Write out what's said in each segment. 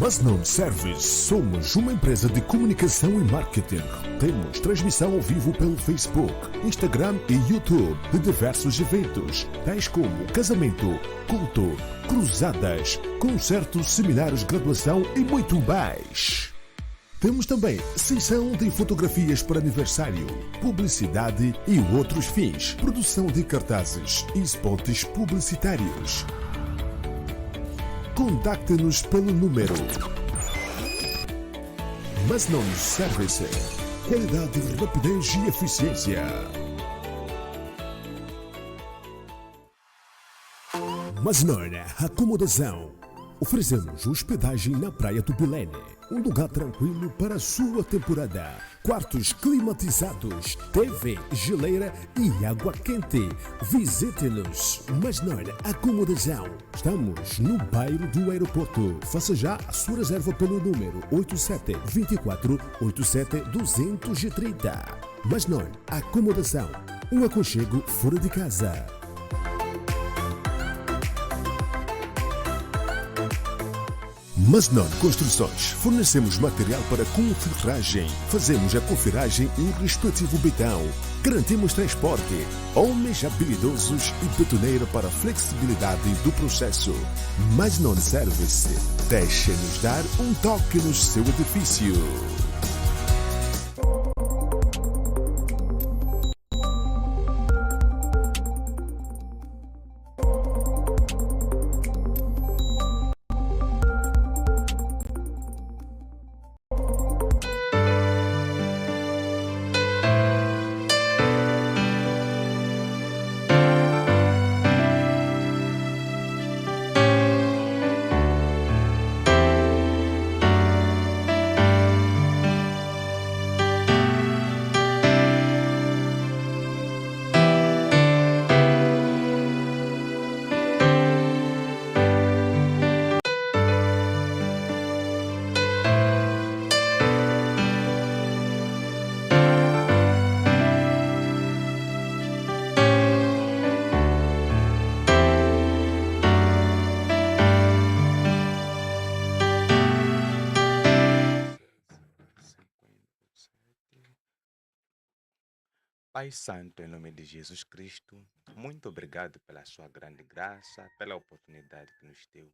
Masnon Service. Somos uma empresa de comunicação e marketing. Temos transmissão ao vivo pelo Facebook, Instagram e YouTube de diversos eventos, tais como casamento, culto, cruzadas, concertos, seminários, graduação e muito mais. Temos também sessão de fotografias para aniversário, publicidade e outros fins, produção de cartazes e spots publicitários. Contacte-nos pelo número Masnon Service. Qualidade, rapidez e eficiência. Masnon Acomodação. Oferecemos hospedagem na Praia do Bilene, um lugar tranquilo para a sua temporada. Quartos climatizados, TV, geleira e água quente. Visite-nos. Masnon Acomodação. Estamos no bairro do aeroporto. Faça já a sua reserva pelo número 8724 87 230. Masnon Acomodação. Um aconchego fora de casa. Masnon Construções. Fornecemos material para confirragem. Fazemos a confirragem e o respectivo betão. Garantimos transporte, homens habilidosos e betoneira para a flexibilidade do processo. Masnon Service. Deixe-nos dar um toque no seu edifício. Pai Santo, em nome de Jesus Cristo, muito obrigado pela sua grande graça, pela oportunidade que nos deu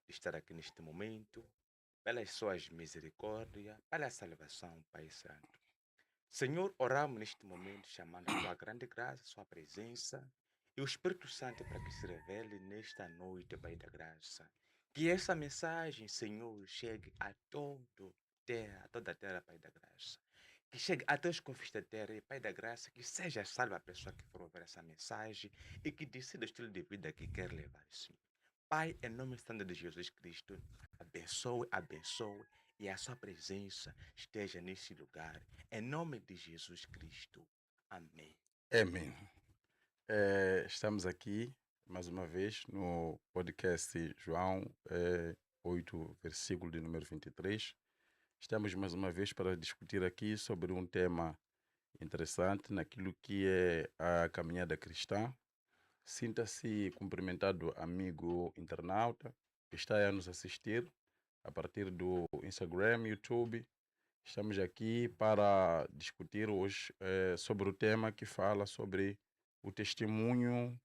de estar aqui neste momento, pelas suas misericórdias, pela salvação, Pai Santo. Senhor, oramos neste momento chamando a sua grande graça, a sua presença e o Espírito Santo para que se revele nesta noite, Pai da graça. Que essa mensagem, Senhor, chegue a toda a terra, Pai da graça. Que chegue até os confins da terra, e Pai da graça, que seja salva a pessoa que for ouvir essa mensagem e que decida o estilo de vida que quer levar, Senhor. Pai, em nome santo de Jesus Cristo, abençoe e a sua presença esteja nesse lugar. Em nome de Jesus Cristo. Amém. Amém. Estamos aqui mais uma vez no podcast João 8, versículo de número 23. Estamos mais uma vez para discutir aqui sobre um tema interessante naquilo que é a caminhada cristã. Sinta-se cumprimentado, amigo internauta que está a nos assistir a partir do Instagram, YouTube. Estamos aqui para discutir hoje sobre o tema que fala sobre o testemunho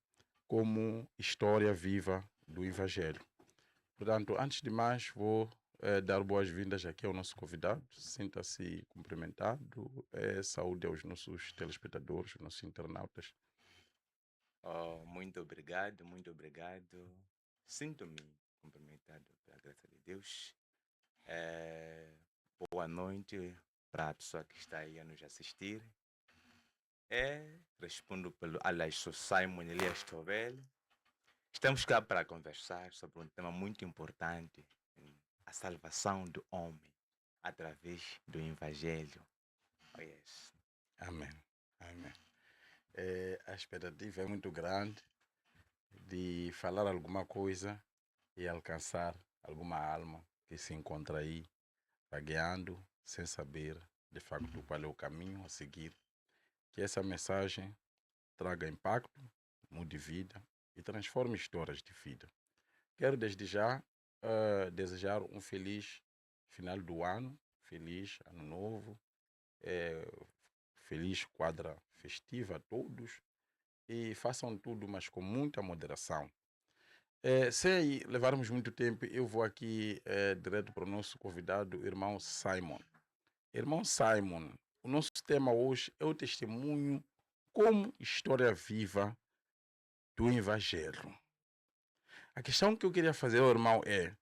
como história viva do Evangelho. Portanto, antes de mais, vou dar boas-vindas aqui ao nosso convidado. Sinta-se cumprimentado. Saúde aos nossos telespectadores, nossos internautas. Muito obrigado, muito obrigado. Sinto-me cumprimentado pela graça de Deus. Boa noite para a pessoa que está aí a nos assistir. Respondo pelo aliás, sou Simon Elias Tovel. Estamos cá para conversar sobre um tema muito importante, a salvação do homem através do Evangelho. Oh, yes. Amém. Amém. A expectativa é muito grande de falar alguma coisa e alcançar alguma alma que se encontra aí vagueando sem saber de facto qual é o caminho a seguir. Que essa mensagem traga impacto, mude vida e transforme histórias de vida. Quero desde já desejar um feliz final do ano, feliz ano novo, feliz quadra festiva a todos e façam tudo, mas com muita moderação. Sem levarmos muito tempo, eu vou aqui direto para o nosso convidado, o irmão Simon. Irmão Simon, o nosso tema hoje é o testemunho como história viva do Evangelho. A questão que eu queria fazer ao irmão é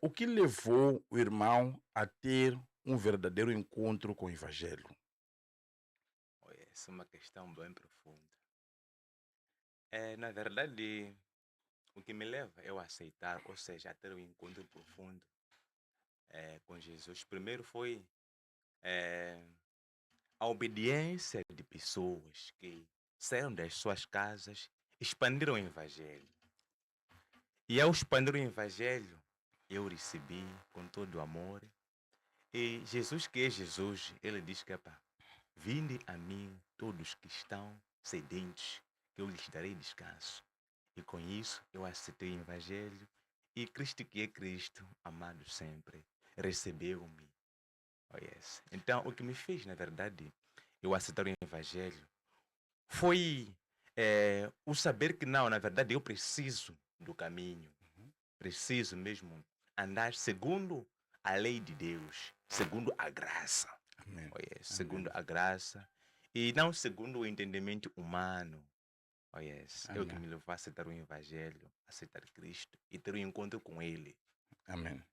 o que levou o irmão a ter um verdadeiro encontro com o Evangelho? Olha, essa é uma questão bem profunda. Na verdade, o que me leva eu a aceitar, ou seja, a ter um encontro profundo com Jesus, primeiro foi eh, a obediência de pessoas que saíram das suas casas, expandiram o Evangelho. E ao expandir o Evangelho, eu recebi com todo o amor. E Jesus, que é Jesus, ele diz que vinde a mim todos que estão sedentos, que eu lhes darei descanso. E com isso eu aceitei o Evangelho e Cristo, que é Cristo, amado sempre, recebeu-me. Oh, yes. Então, o que me fez, na verdade, eu aceitar o Evangelho foi o saber que não, na verdade, eu preciso do caminho. Preciso mesmo andar segundo a lei de Deus, segundo a graça. Amém. Oh, yes. Segundo a graça e não segundo o entendimento humano. Oh, yes. É o que Amém. me levou a aceitar o Evangelho, aceitar Cristo e ter um encontro com Ele. Amém.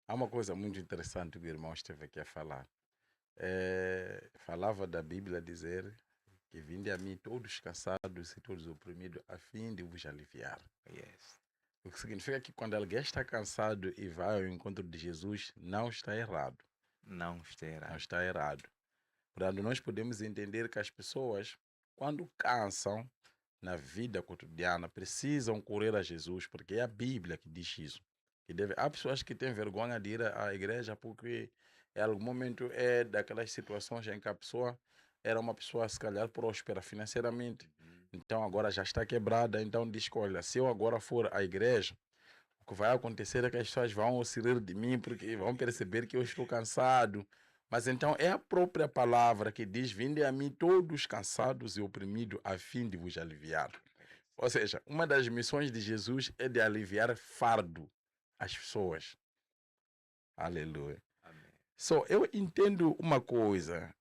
Há uma coisa muito interessante que o irmão esteve aqui a falar. Falava da Bíblia dizer que vinde a mim todos cansados e todos oprimidos, a fim de vos aliviar. Oh, yes. O que significa que quando alguém está cansado e vai ao encontro de Jesus, não está errado. Não está Não errado. está errado. Portanto, nós podemos entender que as pessoas, quando cansam na vida cotidiana, precisam correr a Jesus, porque é a Bíblia que diz isso. Há pessoas que têm vergonha de ir à igreja porque em algum momento é daquelas situações em que a pessoa era uma pessoa, se calhar, próspera financeiramente. Então agora já está quebrada, então diz que, olha, se eu agora for à igreja, o que vai acontecer é que as pessoas vão se rir de mim porque vão perceber que eu estou cansado. Mas então é a própria palavra que diz, vinde a mim todos cansados e oprimidos, a fim de vos aliviar. Ou seja, uma das missões de Jesus é de aliviar fardo às pessoas. Aleluia. Amém. Eu entendo uma coisa.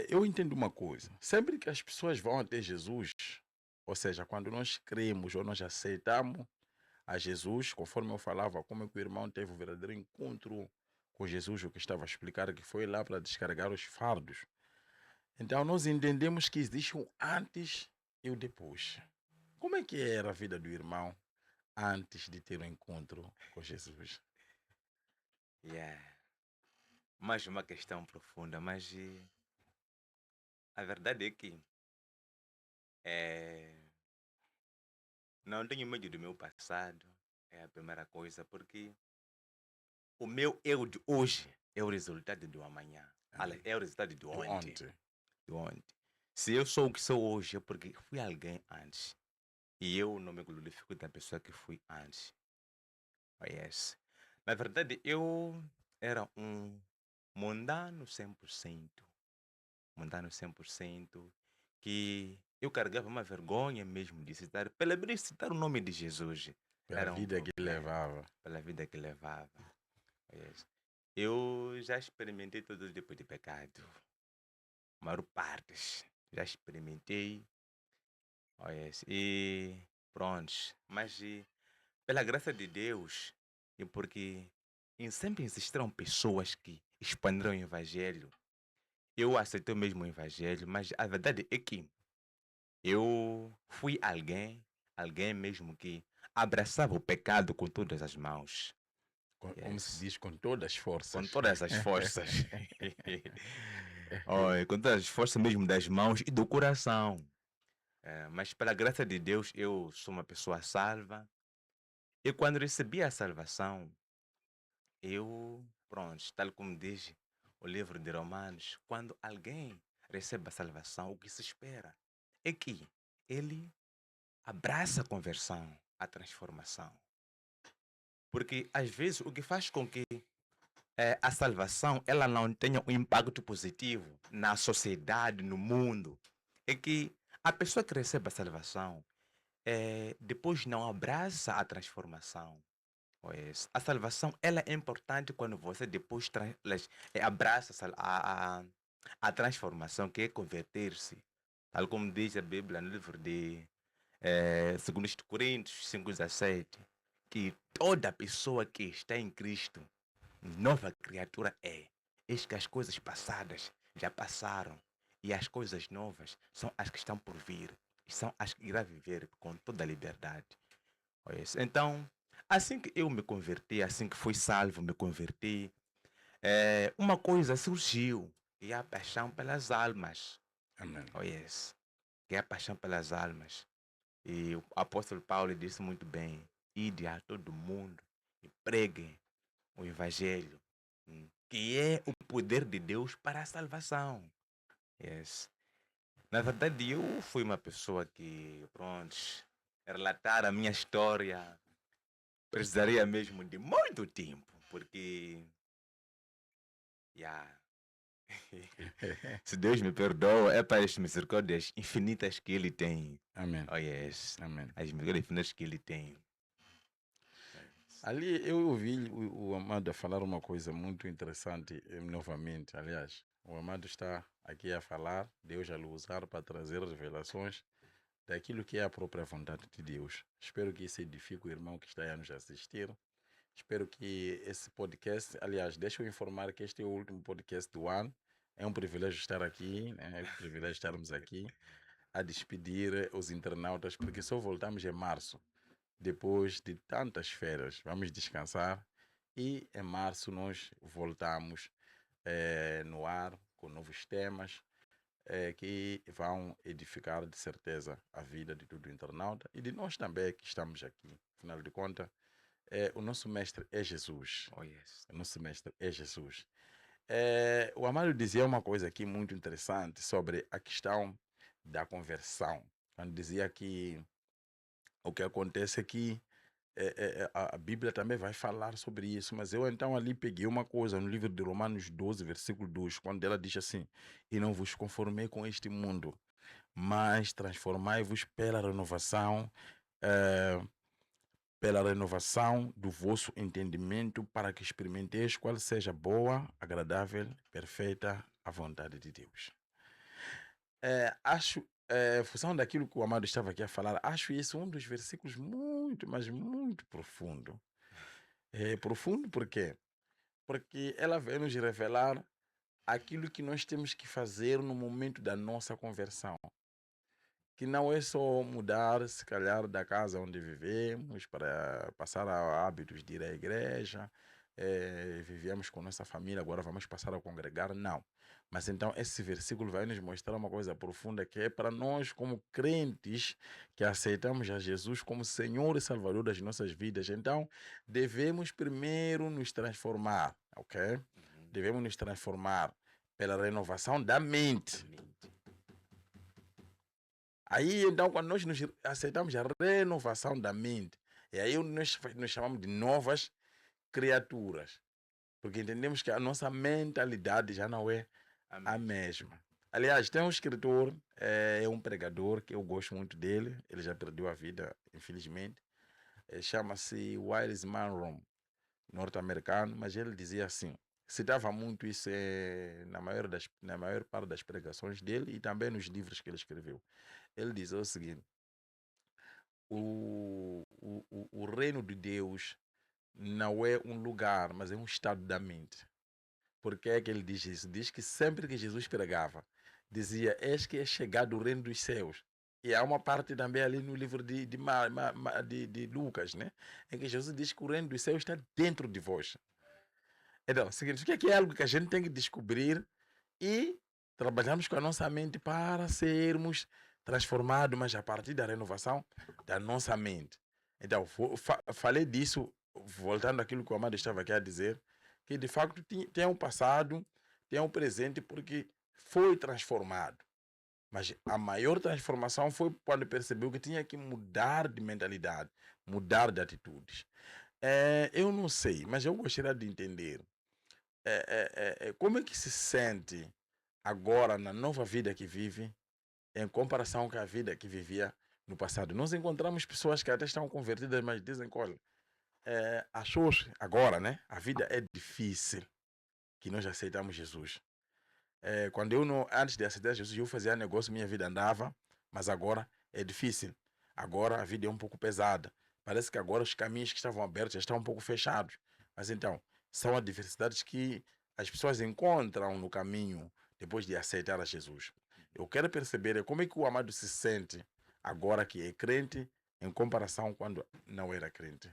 Eu entendo uma coisa. Sempre que as pessoas vão até Jesus, ou seja, quando nós cremos ou nós aceitamos a Jesus, conforme eu falava, como é que o irmão teve o verdadeiro encontro com Jesus, o que estava a explicar, que foi lá para descarregar os fardos. Então nós entendemos que existe um antes e o depois. Como é que era a vida do irmão antes de ter um encontro com Jesus? Yeah. Mais uma questão profunda, mas a verdade é que não tenho medo do meu passado, é a primeira coisa, porque o meu eu de hoje é o resultado do amanhã. Amém. É o resultado do Do ontem. ontem. Do ontem. Se eu sou o que sou hoje é porque fui alguém antes. E eu não me glorifico da pessoa que fui antes. Oh, yes. Na verdade, eu era um mundano 100%. Mundano 100%. Que eu carregava uma vergonha mesmo de citar. Pela vez de citar o nome de Jesus. Pela Era um vida que problema. levava. Pela vida que levava. Oh, yes. Eu já experimentei todo tipo de pecado. A maior parte. Já experimentei. Oh, yes. E pronto. Mas pela graça de Deus, e porque sempre existiram pessoas que expandiram o Evangelho, eu aceitei mesmo o Evangelho, mas a verdade é que eu fui alguém mesmo que abraçava o pecado com todas as mãos. Como se Yes. diz, com todas as forças. Com todas as forças. Com todas as forças mesmo das mãos e do coração. Mas pela graça de Deus, eu sou uma pessoa salva. E quando recebi a salvação, pronto, tal como diz o livro de Romanos, quando alguém recebe a salvação, o que se espera é que ele abraça a conversão. a transformação. Porque, às vezes, o que faz com que a salvação ela não tenha um impacto positivo na sociedade, no mundo, é que a pessoa que recebe a salvação depois não abraça a transformação. Pois, a salvação ela é importante quando você depois abraça a transformação, que é converter-se. Tal como diz a Bíblia no livro de 2 Coríntios 5,17, que toda pessoa que está em Cristo, nova criatura é. Eis que as coisas passadas já passaram e as coisas novas são as que estão por vir. E são as que irá viver com toda a liberdade. Pois, então, assim que eu me converti, assim que fui salvo, me converti, uma coisa surgiu, que é a paixão pelas almas. Amém. Oh, yes. Que é a paixão pelas almas. E o apóstolo Paulo disse muito bem: ide a todo mundo e preguem o evangelho, que é o poder de Deus para a salvação. Yes. Na verdade, eu fui uma pessoa que, pronto, relatar a minha história precisaria mesmo de muito tempo, porque, yeah, se Deus me perdoa, é para as misericórdias infinitas que Ele tem. Amém. Oh, yes. Amém. As misericórdias infinitas que Ele tem. Ali eu ouvi o Amado falar uma coisa muito interessante novamente. Aliás, o Amado está aqui a falar, Deus a lhe usar para trazer revelações daquilo que é a própria vontade de Deus. Espero que isso edifique o irmão que está aí a nos assistir. Espero que esse podcast, aliás, deixa eu informar que este é o último podcast do ano. É um privilégio estar aqui, né? É um privilégio estarmos aqui a despedir os internautas, porque só voltamos em março, depois de tantas férias. Vamos descansar e em março nós voltamos no ar com novos temas que vão edificar de certeza a vida de todo internauta e de nós também que estamos aqui. Afinal de contas, o nosso mestre é Jesus. Oh, yes. O nosso mestre é Jesus. O Amado dizia uma coisa aqui muito interessante sobre a questão da conversão. Quando dizia que o que acontece é que a Bíblia também vai falar sobre isso, mas eu então ali peguei uma coisa no livro de Romanos 12, versículo 2, quando ela diz assim: e não vos conformei com este mundo, mas transformai-vos pela renovação do vosso entendimento, para que experimenteis qual seja boa, agradável, perfeita a vontade de Deus. Acho, em função daquilo que o Amado estava aqui a falar, acho isso um dos versículos muito, mas muito profundo. É profundo por quê? Porque ela vai nos revelar aquilo que nós temos que fazer no momento da nossa conversão. Que não é só mudar, se calhar, da casa onde vivemos para passar a hábitos de ir à igreja, vivíamos com nossa família, agora vamos passar a congregar, não. Mas então esse versículo vai nos mostrar uma coisa profunda que é para nós como crentes que aceitamos a Jesus como Senhor e Salvador das nossas vidas. Então devemos primeiro nos transformar, ok? Devemos nos transformar pela renovação da mente. Aí, então, quando nós nos aceitamos a renovação da mente, e aí nós chamamos de novas criaturas, porque entendemos que a nossa mentalidade já não é a mesma. Aliás, tem um escritor, é um pregador, que eu gosto muito dele, ele já perdeu a vida, infelizmente, chama-se Wiles Monroe, norte-americano, mas ele dizia assim, citava muito isso na maior parte das pregações dele e também nos livros que ele escreveu. Ele diz o seguinte: o reino de Deus não é um lugar, mas é um estado da mente. Por que é que ele diz isso? Diz que sempre que Jesus pregava, dizia: eis que é chegado o reino dos céus. E há uma parte também ali no livro de Lucas, né? Em que Jesus diz que o reino dos céus está dentro de vós. Então, significa que é algo que a gente tem que descobrir e trabalhamos com a nossa mente para sermos transformados, mas a partir da renovação da nossa mente. Então, falei disso, voltando àquilo que o Amado estava aqui a dizer, que de facto tem um passado, tem um presente, porque foi transformado. Mas a maior transformação foi quando percebeu que tinha que mudar de mentalidade, mudar de atitudes. Eu não sei, mas eu gostaria de entender como é que se sente agora na nova vida que vive em comparação com a vida que vivia no passado. Nós encontramos pessoas que até estão convertidas, mas dizem que, olha, as pessoas agora, né? A vida é difícil que nós aceitamos Jesus. Quando eu não, antes de aceitar Jesus, eu fazia negócio, minha vida andava, mas agora é difícil. Agora a vida é um pouco pesada. Parece que agora os caminhos que estavam abertos já estão um pouco fechados. Mas então, são adversidades que as pessoas encontram no caminho depois de aceitar a Jesus. Eu quero perceber como é que o amado se sente agora que é crente em comparação quando não era crente.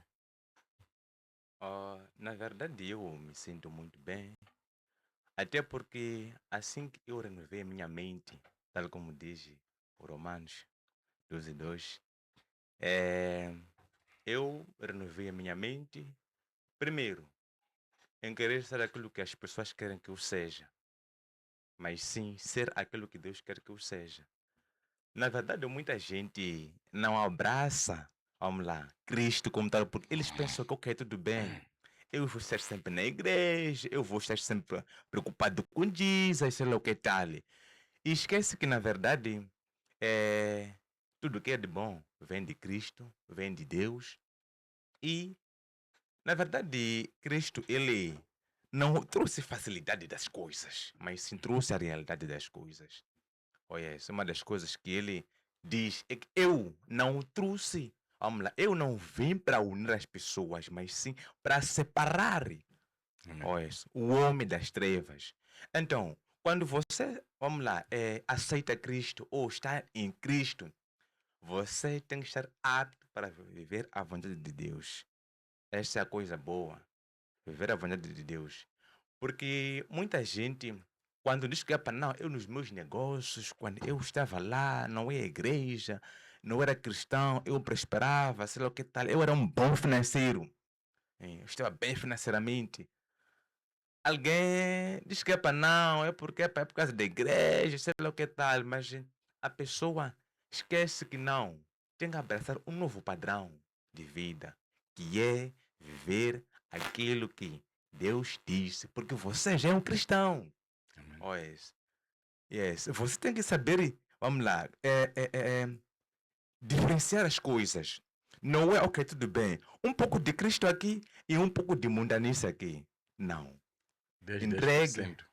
Na verdade, eu me sinto muito bem, até porque assim que eu renovei a minha mente, tal como diz o Romanos 12:2, é, eu renovei a minha mente, primeiro, em querer ser aquilo que as pessoas querem que eu seja, mas sim ser aquilo que Deus quer que eu seja. Na verdade, muita gente não abraça, vamos lá, Cristo como tal, porque eles pensam que ok, tudo bem. Eu vou estar sempre na igreja, eu vou estar sempre preocupado com Jesus, sei lá o que tal. E esquece que, na verdade, é, tudo que é de bom vem de Cristo, vem de Deus. E, na verdade, Cristo, ele não trouxe facilidade das coisas, mas sim trouxe a realidade das coisas. Olha, essa é uma das coisas que ele diz, é que eu não trouxe, vamos lá, eu não vim para unir as pessoas, mas sim para separar. Amém. Olha isso, o homem das trevas. Então, quando você, vamos lá, aceita Cristo ou está em Cristo, você tem que estar apto para viver a vontade de Deus. Essa é a coisa boa, viver a vontade de Deus. Porque muita gente, quando diz que é para não, eu nos meus negócios, quando eu estava lá, não ia à igreja, não era cristão, eu prosperava, sei lá o que tal, eu era um bom financeiro, eu estava bem financeiramente. Alguém diz que é para não, é por causa da igreja, sei lá o que tal, mas a pessoa esquece que não, tem que abraçar um novo padrão de vida, que é viver aquilo que Deus disse, porque você já é um cristão. Amém. Oh, yes. Você tem que saber, vamos lá, diferenciar as coisas. Não é ok, tudo bem. Um pouco de Cristo aqui e um pouco de mundanice aqui. Não. 10, Entregue 10%.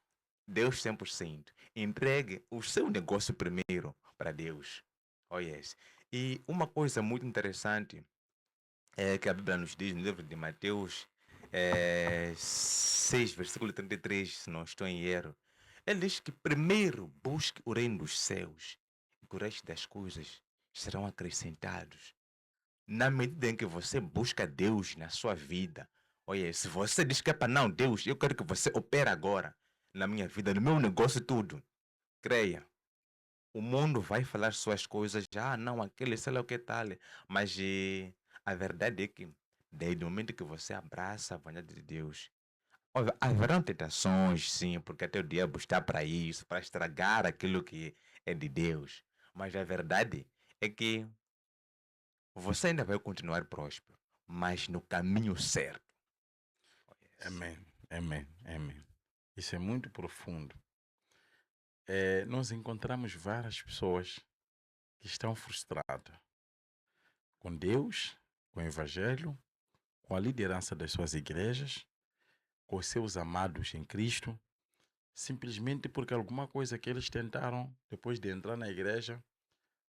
Deus 100%. Entregue o seu negócio primeiro para Deus. Oh, yes. E uma coisa muito interessante é que a Bíblia nos diz no livro de Mateus 6, versículo 33, se não estou em erro. Ele diz que primeiro busque o reino dos céus e que o resto das coisas serão acrescentados. Na medida em que você busca Deus na sua vida, olha, se você diz que é para não, Deus, eu quero que você opere agora na minha vida, no meu negócio, tudo. Creia, o mundo vai falar suas coisas, não, aquele, sei lá o que tal, mas a verdade é que, desde o momento que você abraça a vontade de Deus, haverão tentações, sim, porque até o diabo está para isso, para estragar aquilo que é de Deus. Mas a verdade é que você ainda vai continuar próspero, mas no caminho certo. Oh, yes. Amém. Amém. Amém. Isso é muito profundo. Nós encontramos várias pessoas que estão frustradas com Deus, com o Evangelho, com a liderança das suas igrejas, com os seus amados em Cristo, simplesmente porque alguma coisa que eles tentaram depois de entrar na igreja,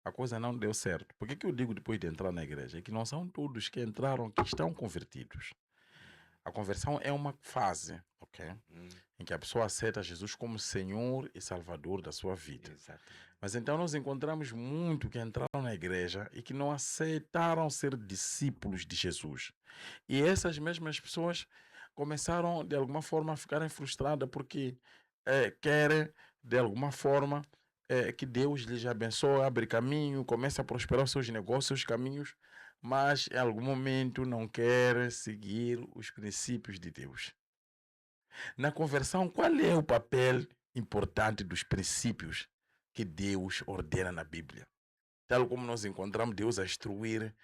a coisa não deu certo. Por que eu digo depois de entrar na igreja? É que não são todos que entraram que estão convertidos. A conversão é uma fase, ok? Em que a pessoa aceita Jesus como Senhor e Salvador da sua vida. Exato. Mas então nós encontramos muito que entraram na igreja e que não aceitaram ser discípulos de Jesus. E essas mesmas pessoas começaram de alguma forma a ficarem frustradas porque querem de alguma forma que Deus lhes abençoe, abre caminho, comece a prosperar os seus negócios, seus caminhos, mas em algum momento não querem seguir os princípios de Deus. Na conversão, qual é o papel importante dos princípios que Deus ordena na Bíblia. Tal como nós encontramos Deus a instruir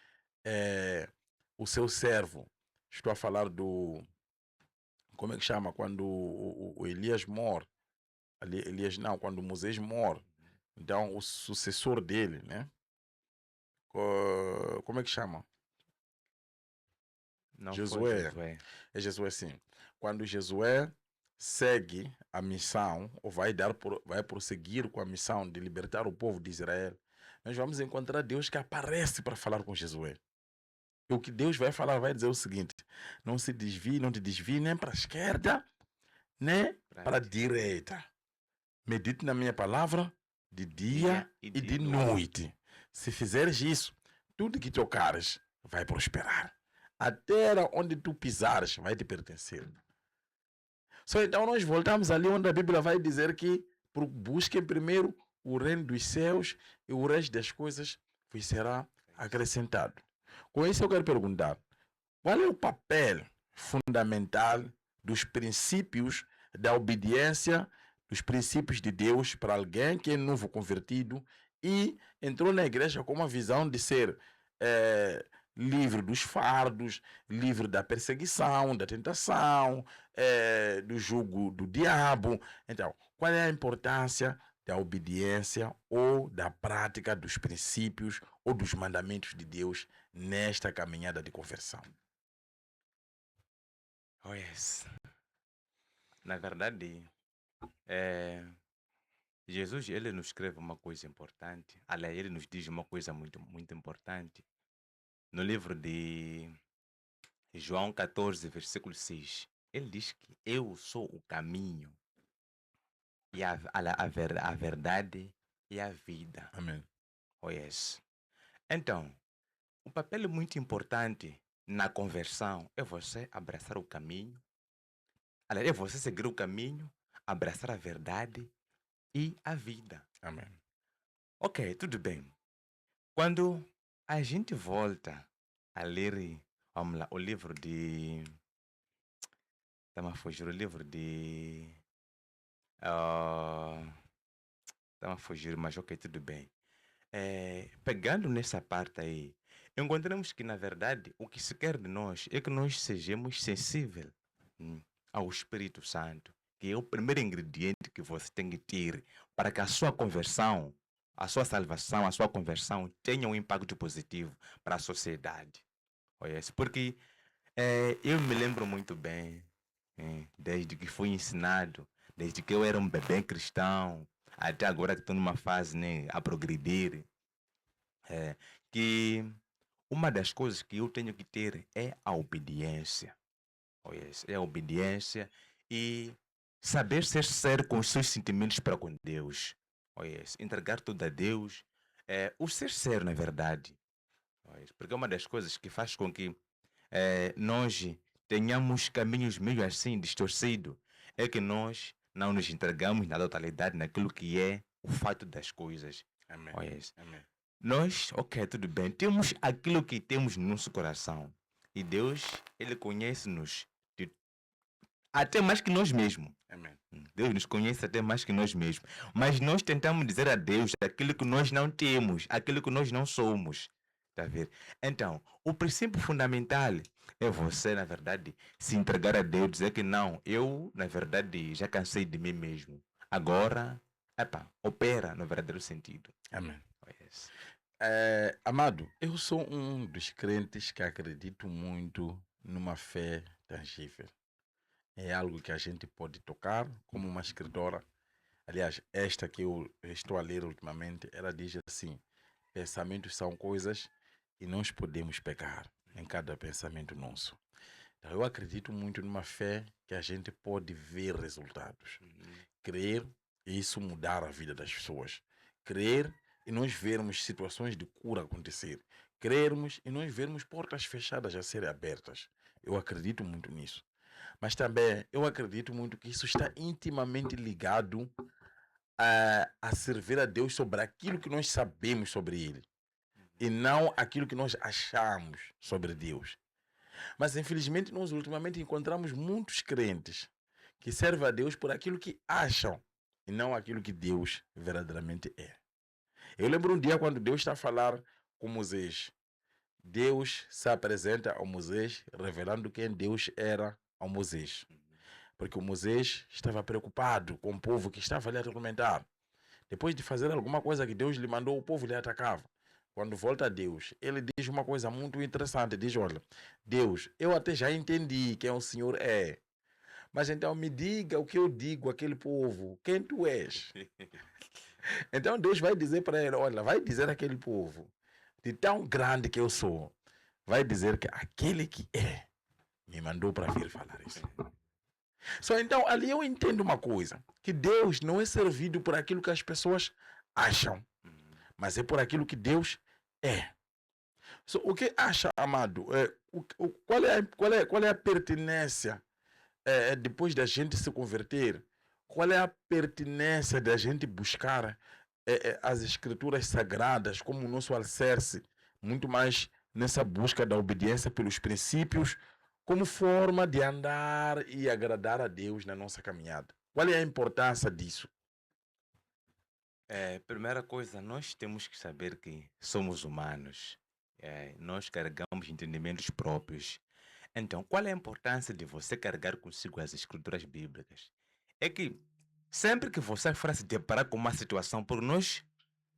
o seu servo. Estou a falar do... Como é que chama? Quando o Elias morre. Elias não, quando Moisés morre. Então, o sucessor dele, né? Como é que chama? Não Josué. foi Josué. É Josué, sim. Quando Josué segue a missão, ou vai prosseguir com a missão de libertar o povo de Israel, nós vamos encontrar Deus que aparece para falar com Josué. E o que Deus vai falar, vai dizer o seguinte: não se desvie, não te desvie nem para a esquerda, nem para a direita. Medite na minha palavra de dia e de noite. Se fizeres isso, tudo que tocares vai prosperar. A terra onde tu pisares vai te pertencer. Então nós voltamos ali onde a Bíblia vai dizer que busquem primeiro o reino dos céus e o resto das coisas vos será acrescentado. Com isso eu quero perguntar, qual é o papel fundamental dos princípios da obediência, dos princípios de Deus para alguém que é novo convertido e entrou na igreja com uma visão de ser livre dos fardos, livre da perseguição, da tentação, do jugo do diabo. Então, qual é a importância da obediência ou da prática dos princípios ou dos mandamentos de Deus nesta caminhada de conversão? Oh, yes. Na verdade, Jesus, ele nos escreve uma coisa importante. Aliás, ele nos diz uma coisa muito, muito importante. No livro de João 14, versículo 6, ele diz que eu sou o caminho e a verdade e a vida. Amém. Oh, yes. Então, o papel muito importante na conversão é você abraçar o caminho, é você seguir o caminho, abraçar a verdade e a vida. Amém. Ok, tudo bem. Quando a gente volta a ler, vamos lá, o livro de... Está-me a fugir, o livro de... Está-me a fugir, mas ok, tudo bem. Pegando nessa parte aí, encontramos que, na verdade, o que se quer de nós é que nós sejamos sensíveis ao Espírito Santo, que é o primeiro ingrediente que você tem que ter para que a sua conversão, a sua salvação, a sua conversão tenha um impacto positivo para a sociedade. Porque eu me lembro muito bem, desde que fui ensinado, desde que eu era um bebê cristão, até agora que estou numa fase, né, a progredir, que uma das coisas que eu tenho que ter é a obediência. É a obediência e saber ser sério com os seus sentimentos para com Deus. Entregar tudo a Deus. O ser sério, na verdade. Porque é uma das coisas que faz com que nós tenhamos caminhos meio assim distorcidos. É que nós não nos entregamos na totalidade naquilo que é o fato das coisas. Amém. Amém. Nós, ok, tudo bem, temos aquilo que temos no nosso coração. E Deus, Ele conhece-nos até mais que nós mesmos. Amém. Deus nos conhece até mais que nós mesmos. Mas nós tentamos dizer a Deus aquilo que nós não temos, aquilo que nós não somos. Tá a ver? Então, o princípio fundamental é você, na verdade, se entregar a Deus, dizer que não, eu, na verdade, já cansei de mim mesmo. Agora, opera no verdadeiro sentido. Amém. Amado, eu sou um dos crentes que acredito muito numa fé tangível. É algo que a gente pode tocar, como uma escritora. Aliás, esta que eu estou a ler ultimamente, ela diz assim: pensamentos são coisas e nós podemos pecar em cada pensamento nosso. Então, eu acredito muito numa fé que a gente pode ver resultados. Crer e isso mudar a vida das pessoas. Crer e nós vermos situações de cura acontecer. Crermos e nós vermos portas fechadas a serem abertas. Eu acredito muito nisso. Mas também eu acredito muito que isso está intimamente ligado a servir a Deus sobre aquilo que nós sabemos sobre Ele. E não aquilo que nós achamos sobre Deus. Mas infelizmente nós ultimamente encontramos muitos crentes que servem a Deus por aquilo que acham e não aquilo que Deus verdadeiramente é. Eu lembro um dia quando Deus está a falar com Moisés. Deus se apresenta ao Moisés, revelando quem Deus era ao Moisés. Porque o Moisés estava preocupado com o povo que estava ali a atormentar. Depois de fazer alguma coisa que Deus lhe mandou, o povo lhe atacava. Quando volta a Deus, ele diz uma coisa muito interessante. Diz, olha, Deus, eu até já entendi quem o Senhor é. Mas então me diga o que eu digo àquele povo. Quem tu és? Então Deus vai dizer para ele, olha, vai dizer àquele povo, de tão grande que eu sou, vai dizer que aquele que é, me mandou para vir falar isso. Só então, ali eu entendo uma coisa, que Deus não é servido por aquilo que as pessoas acham, mas é por aquilo que Deus é. So, o que acha, amado? Qual é a pertinência depois da gente se converter? Qual é a pertinência da gente buscar as escrituras sagradas como o nosso alicerce, muito mais nessa busca da obediência pelos princípios, como forma de andar e agradar a Deus na nossa caminhada? Qual é a importância disso? Primeira coisa, nós temos que saber que somos humanos. Nós carregamos entendimentos próprios. Então, qual é a importância de você carregar consigo as escrituras bíblicas? É que sempre que você for se deparar com uma situação, por nós,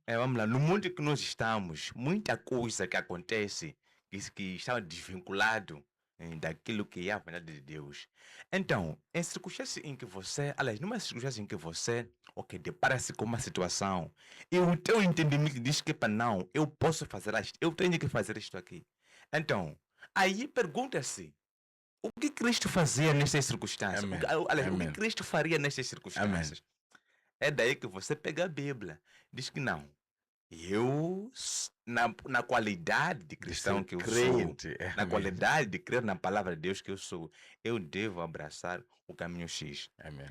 vamos lá, no mundo que nós estamos, muita coisa que acontece que está desvinculado daquilo que é a vontade de Deus. Então, em circunstâncias em que você, aliás, numa circunstância em que você, ok, depara-se com uma situação e o teu entendimento diz que, pá, não, eu posso fazer isto, eu tenho que fazer isto aqui. Então, aí pergunta-se, o que Cristo fazia nestas circunstâncias? Amém. Aliás, o Amém. que Cristo faria nestas circunstâncias? É daí que você pega a Bíblia. Diz que não. Na qualidade de cristão que eu sou, na qualidade de crer na palavra de Deus que eu sou, eu devo abraçar o caminho X. Amém.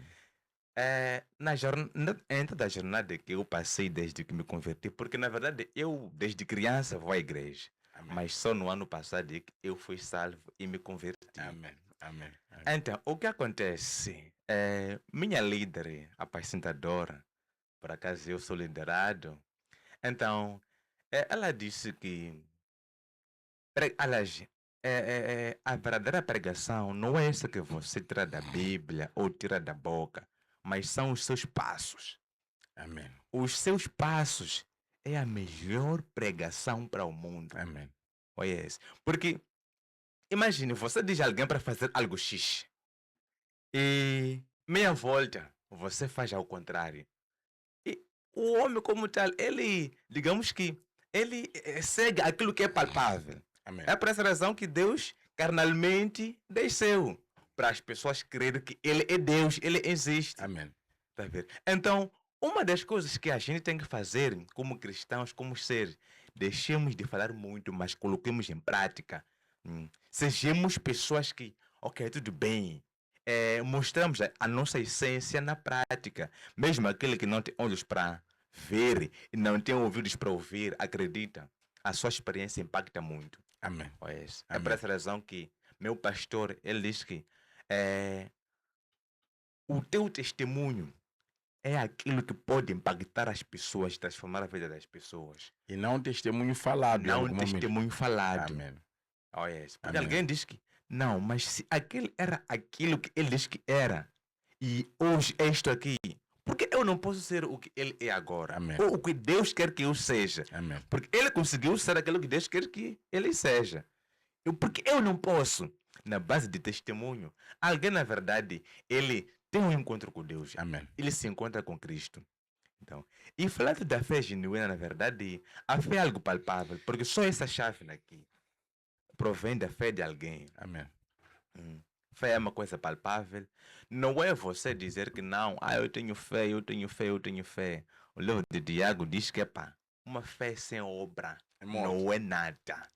Em toda a jornada que eu passei desde que me converti, porque na verdade eu desde criança vou à igreja. Amém. Mas só no ano passado é que eu fui salvo e me converti. Amém. Amém. Amém. Então, o que acontece? Minha líder, apacentadora, por acaso eu sou liderado, então, ela disse que aliás, a verdadeira pregação não é essa que você tira da Bíblia ou tira da boca, mas são os seus passos. Amém. Os seus passos é a melhor pregação para o mundo. Amém. Olha isso. Porque, imagine, você diz a alguém para fazer algo X e meia volta você faz ao contrário. E o homem como tal, ele, digamos que, ele segue aquilo que é palpável. Amém. É por essa razão que Deus carnalmente desceu para as pessoas crerem que Ele é Deus, Ele existe. Amém. Tá vendo? Então, uma das coisas que a gente tem que fazer como cristãos, como seres, deixemos de falar muito, mas coloquemos em prática. Sejamos pessoas que, ok, tudo bem, mostramos a nossa essência na prática. Mesmo aquele que não tem olhos para ver e não tem ouvidos para ouvir, acredita, a sua experiência impacta muito. Amém. É por essa razão que meu pastor, ele diz que o teu testemunho é aquilo que pode impactar as pessoas, transformar a vida das pessoas. E não um testemunho falado. Não um testemunho falado. Amém. Porque alguém diz que não, mas se aquele era aquilo que ele diz que era, e hoje é isto aqui, por que eu não posso ser o que ele é agora? Amém. Ou o que Deus quer que eu seja? Amém. Porque ele conseguiu ser aquilo que Deus quer que ele seja. Porque eu não posso? Na base de testemunho, alguém na verdade, ele tem um encontro com Deus. Amém. Ele se encontra com Cristo. Então, e falando da fé genuína, na verdade, a fé é algo palpável, porque só essa chave aqui provém da fé de alguém. Amém. Fé é uma coisa palpável. Não é você dizer que não, eu tenho fé, eu tenho fé, eu tenho fé. O livro de Tiago diz que uma fé sem obra não é nada.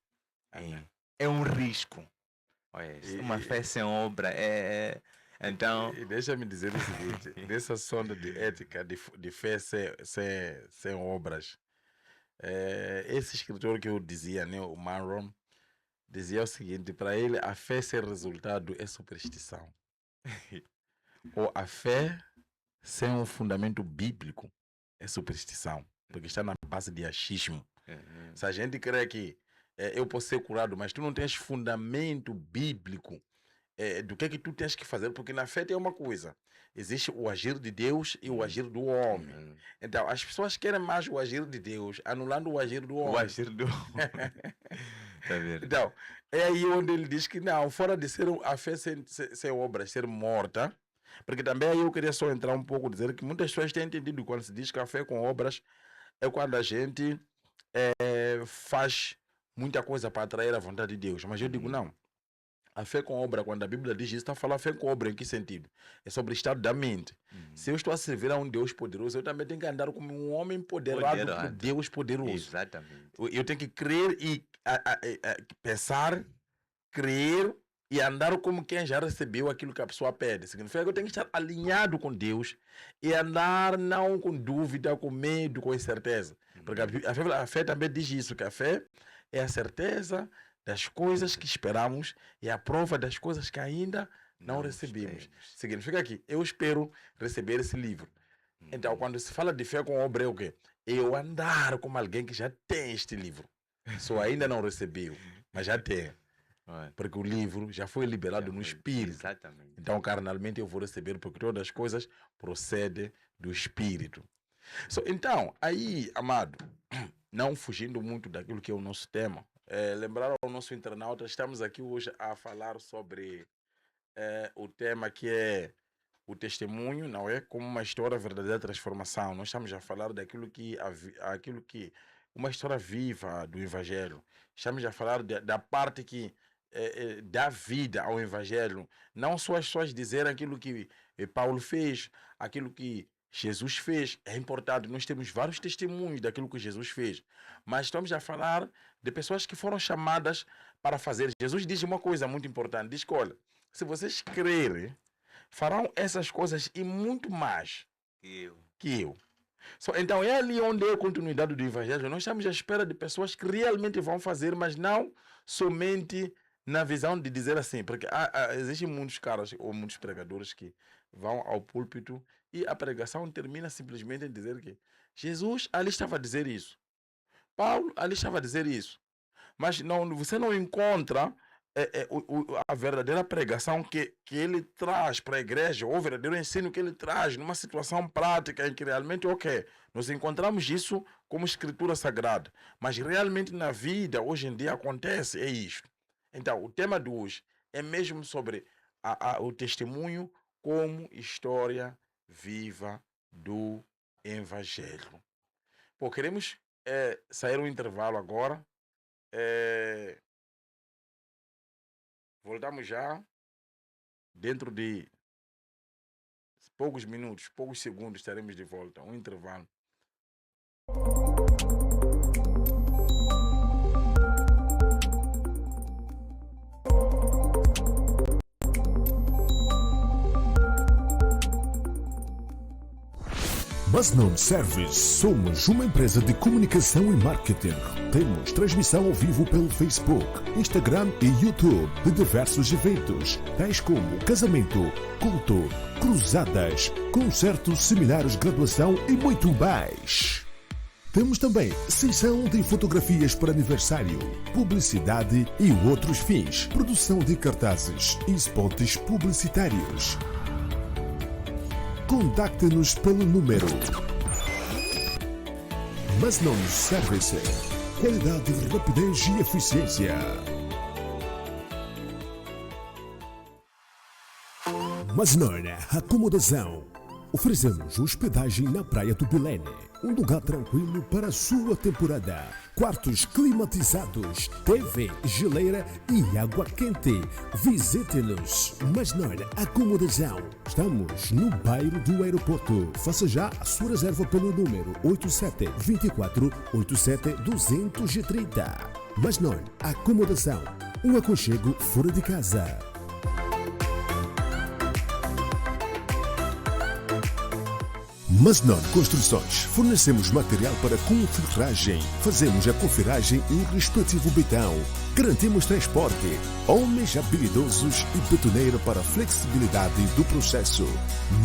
É um risco. Uma fé sem obra então... E deixa-me dizer o seguinte, nessa sonda de ética, de fé sem obras, esse escritor que eu dizia, né, o Marron, dizia o seguinte, para ele a fé sem resultado é superstição. Ou a fé sem um fundamento bíblico é superstição, porque está na base de achismo. Se a gente crê que eu posso ser curado, mas tu não tens fundamento bíblico do que tu tens que fazer, porque na fé tem uma coisa: existe o agir de Deus e o agir do homem. Então as pessoas querem mais o agir de Deus, anulando o agir do homem. O agir do homem. Tá vendo? Então é aí onde ele diz que não, fora de ser a fé sem obras, ser morta. Porque também aí eu queria só entrar um pouco, dizer que muitas pessoas têm entendido quando se diz que a fé com obras é quando a gente faz muita coisa para atrair a vontade de Deus. Mas eu digo não. A fé com obra, quando a Bíblia diz isso, está falando fé com obra em que sentido? É sobre o estado da mente. Se eu estou a servir a um Deus poderoso, eu também tenho que andar como um homem poderado por Deus poderoso. Exatamente. Eu tenho que crer e pensar, crer e andar como quem já recebeu aquilo que a pessoa pede. Significa que eu tenho que estar alinhado com Deus e andar não com dúvida, com medo, com incerteza. Porque a fé também diz isso, que a fé é a certeza das coisas que esperamos e a prova das coisas que ainda não recebemos. Significa que eu espero receber esse livro. Então, quando se fala de fé com obra, é o quê? Eu andar como alguém que já tem este livro. Só ainda não recebeu, mas já tem. Porque o livro já foi liberado no Espírito. Exatamente. Então, carnalmente, eu vou receber, porque todas as coisas procedem do Espírito. Então, aí, amado, não fugindo muito daquilo que é o nosso tema, lembrar ao nosso internauta, estamos aqui hoje a falar sobre o tema que é o testemunho, não é? Como uma história verdadeira de transformação. Nós estamos a falar daquilo que uma história viva do Evangelho. Estamos a falar da parte que dá vida ao Evangelho. Não só as pessoas dizerem aquilo que Paulo fez, aquilo que Jesus fez. É importante, nós temos vários testemunhos daquilo que Jesus fez. Mas estamos a falar de pessoas que foram chamadas para fazer. Jesus diz uma coisa muito importante. Diz que, olha, se vocês crerem, farão essas coisas e muito mais que eu. Então é ali onde é a continuidade do Evangelho. Nós estamos à espera de pessoas que realmente vão fazer, mas não somente na visão de dizer assim, porque existem muitos caras ou muitos pregadores que vão ao púlpito e a pregação termina simplesmente em dizer que Jesus ali estava a dizer isso, Paulo ali estava a dizer isso, mas você não encontra a verdadeira pregação que ele traz para a igreja, ou o verdadeiro ensino que ele traz numa situação prática em que realmente, nós encontramos isso como escritura sagrada, mas realmente na vida hoje em dia acontece, é isto. Então, o tema de hoje é mesmo sobre o testemunho como história viva do Evangelho. Pô, queremos sair um intervalo agora. Voltamos já dentro de poucos minutos, poucos segundos estaremos de volta. Um intervalo. Masnon Service. Somos uma empresa de comunicação e marketing. Temos transmissão ao vivo pelo Facebook, Instagram e YouTube de diversos eventos, tais como casamento, culto, cruzadas, concertos, seminários, graduação e muito mais. Temos também sessão de fotografias para aniversário, publicidade e outros fins, produção de cartazes e spots publicitários. Contacte-nos pelo número Masnon Service. Qualidade, rapidez e eficiência. Masnon Acomodação. Oferecemos hospedagem na Praia do Bilene, um lugar tranquilo para a sua temporada. Quartos climatizados, TV, geleira e água quente. Visite-nos. Masnon Acomodação. Estamos no bairro do aeroporto. Faça já a sua reserva pelo número 8724 87 230. Masnon Acomodação. Um aconchego fora de casa. Masnon Construções. Fornecemos material para confiltragem. Fazemos a confiragem e o respectivo betão. Garantimos transporte. Homens habilidosos e betoneira para a flexibilidade do processo.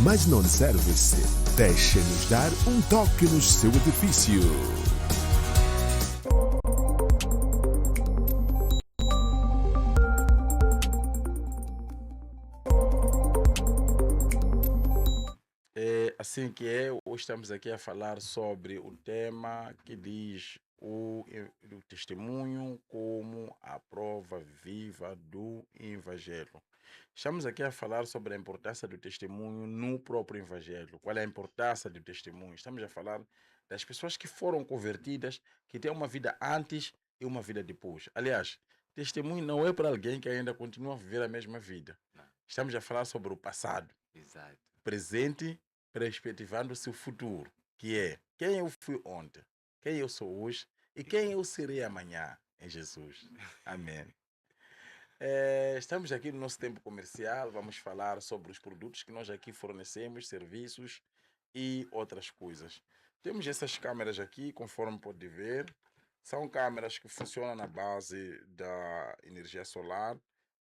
Masnon Service. Deixe-nos dar um toque no seu edifício. Assim que é, hoje estamos aqui a falar sobre o tema que diz o testemunho como a prova viva do Evangelho. Estamos aqui a falar sobre a importância do testemunho no próprio Evangelho. Qual é a importância do testemunho? Estamos a falar das pessoas que foram convertidas, que têm uma vida antes e uma vida depois. Aliás, testemunho não é para alguém que ainda continua a viver a mesma vida. Não. Estamos a falar sobre o passado, Exato. presente, perspectivando o seu futuro, que é quem eu fui ontem, quem eu sou hoje e quem eu serei amanhã em Jesus. Amém. Estamos aqui no nosso tempo comercial, vamos falar sobre os produtos que nós aqui fornecemos, serviços e outras coisas. Temos essas câmeras aqui, conforme pode ver, são câmeras que funcionam na base da energia solar,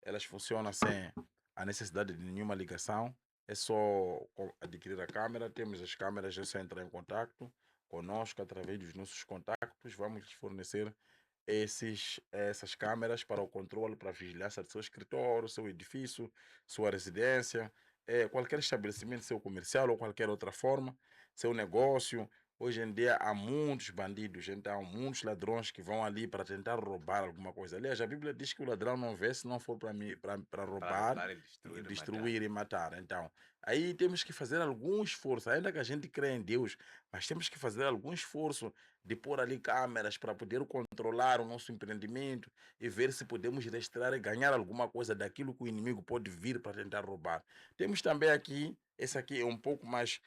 elas funcionam sem a necessidade de nenhuma ligação. É só adquirir a câmera, temos as câmeras, é só entrar em contato conosco através dos nossos contactos. Vamos lhes fornecer essas câmeras para o controle, para a vigilância do seu escritório, seu edifício, sua residência, qualquer estabelecimento, seu comercial ou qualquer outra forma, seu negócio. Hoje em dia há muitos bandidos, então muitos ladrões que vão ali para tentar roubar alguma coisa. Aliás, a Bíblia diz que o ladrão não vê se não for para roubar, destruir e matar. Então, aí temos que fazer algum esforço, ainda que a gente crê em Deus, mas temos que fazer algum esforço de pôr ali câmeras para poder controlar o nosso empreendimento e ver se podemos restaurar e ganhar alguma coisa daquilo que o inimigo pode vir para tentar roubar. Temos também aqui, esse aqui é um pouco mais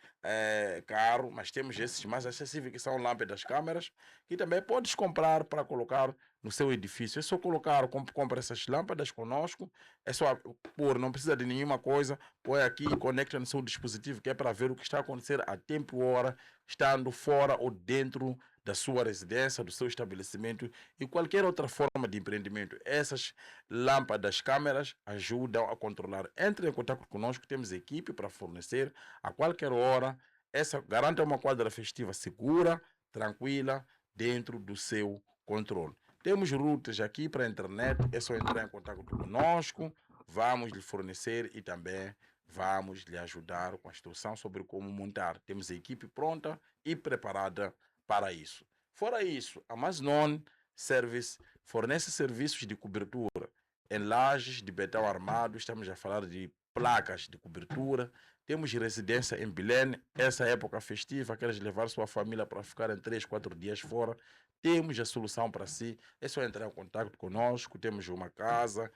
caro, mas temos esses mais acessíveis que são lâmpadas câmeras, que também podes comprar para colocar no seu edifício. É só colocar, compra essas lâmpadas conosco, é só pôr, não precisa de nenhuma coisa, põe aqui e conecta no seu dispositivo, que é para ver o que está a acontecer a tempo e hora, estando fora ou dentro da sua residência, do seu estabelecimento e qualquer outra forma de empreendimento. Essas lâmpadas, câmeras ajudam a controlar. Entre em contato conosco, temos equipe para fornecer a qualquer hora. Essa garanta uma quadra festiva segura, tranquila, dentro do seu controle. Temos routers aqui para a internet, é só entrar em contato conosco, vamos lhe fornecer e também vamos lhe ajudar com a instrução sobre como montar. Temos a equipe pronta e preparada para isso. Fora isso, a Masnon Service fornece serviços de cobertura em lajes de betão armado, estamos a falar de placas de cobertura. Temos residência em Belém, essa época festiva, queres levar sua família para ficar em 3, 4 dias fora, temos a solução para si, é só entrar em contato conosco, temos uma casa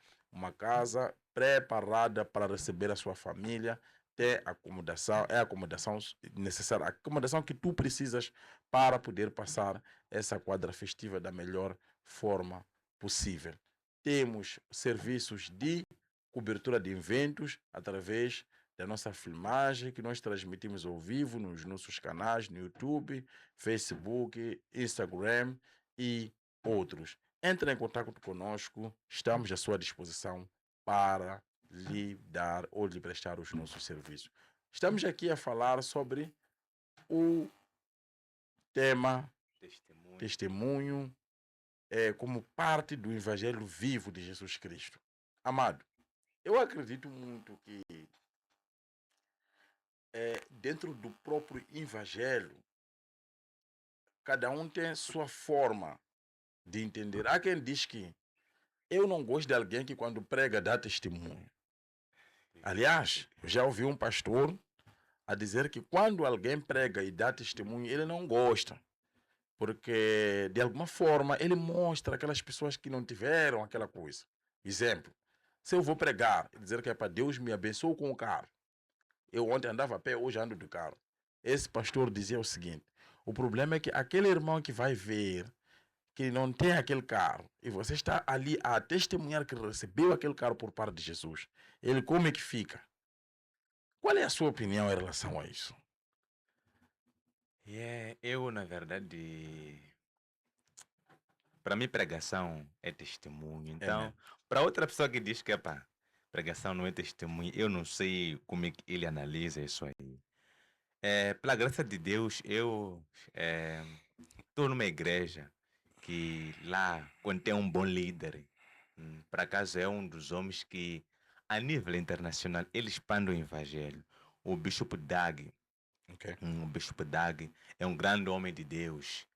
preparada para receber a sua família, ter acomodação, é a acomodação necessária, a acomodação que tu precisas para poder passar essa quadra festiva da melhor forma possível. Temos serviços de cobertura de eventos através da nossa filmagem que nós transmitimos ao vivo nos nossos canais no YouTube, Facebook, Instagram e outros. Entre em contato conosco, estamos à sua disposição para lhe dar ou lhe prestar os nossos serviços. Estamos aqui a falar sobre o tema testemunho como parte do Evangelho vivo de Jesus Cristo. Amado, eu acredito muito que dentro do próprio Evangelho, cada um tem sua forma de entender. Há quem diz que eu não gosto de alguém que quando prega dá testemunho. Aliás, eu já ouvi um pastor a dizer que quando alguém prega e dá testemunho, ele não gosta. Porque, de alguma forma, ele mostra aquelas pessoas que não tiveram aquela coisa. Exemplo, se eu vou pregar e dizer que é para Deus me abençoe com o carro. Eu ontem andava a pé, hoje ando de carro. Esse pastor dizia o seguinte, o problema é que aquele irmão que vai ver que não tem aquele carro e você está ali a testemunhar que recebeu aquele carro por parte de Jesus, ele como é que fica? Qual é a sua opinião em relação a isso? Eu, na verdade, para mim, pregação é testemunho. Amém. Então, para outra pessoa que diz que pá, pregação não é testemunho, eu não sei como é que ele analisa isso aí. Pela graça de Deus, eu estou numa igreja que lá contém um bom líder. Por acaso é um dos homens que, a nível internacional, ele expande o evangelho. O Bishop Dag. Ok. O Bishop Dag é um grande homem de Deus.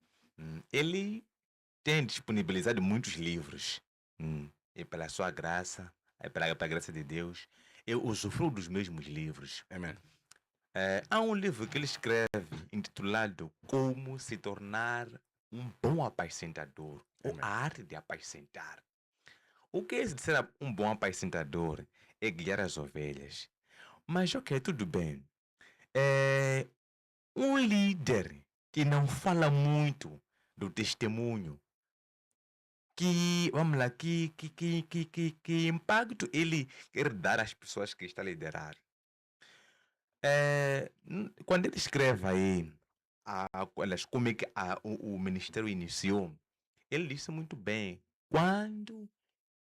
Ele tem disponibilizado muitos livros. E pela sua graça, pela graça de Deus, eu usufruo dos mesmos livros. Amém. Há um livro que ele escreve intitulado Como se tornar um bom apacentador, ou Amém. a arte de apacentar. O que é isso de ser um bom apacentador? É guiar as ovelhas. Mas ok, tudo bem. É um líder que não fala muito do testemunho, que, vamos lá, que impacto ele quer dar às pessoas que está a liderar. Quando ele escreve aí, aliás, como é que o ministério iniciou, ele disse muito bem. Quando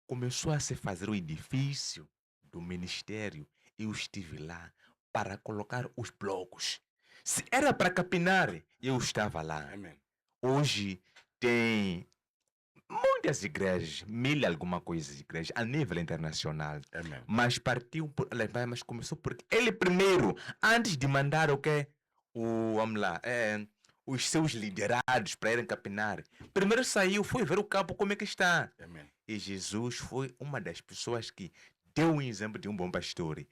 começou a se fazer o edifício do ministério, eu estive lá para colocar os blocos. Se era para capinar, eu estava lá. Amém. Hoje tem muitas igrejas, mil e alguma coisa de igrejas a nível internacional. Amém. Mas partiu por, mas começou porque ele primeiro, antes de mandar o quê? Vamos lá, os seus liderados para irem capinar, primeiro saiu, foi ver o campo como é que está. Amém. E Jesus foi uma das pessoas que deu um exemplo de um bom pastor.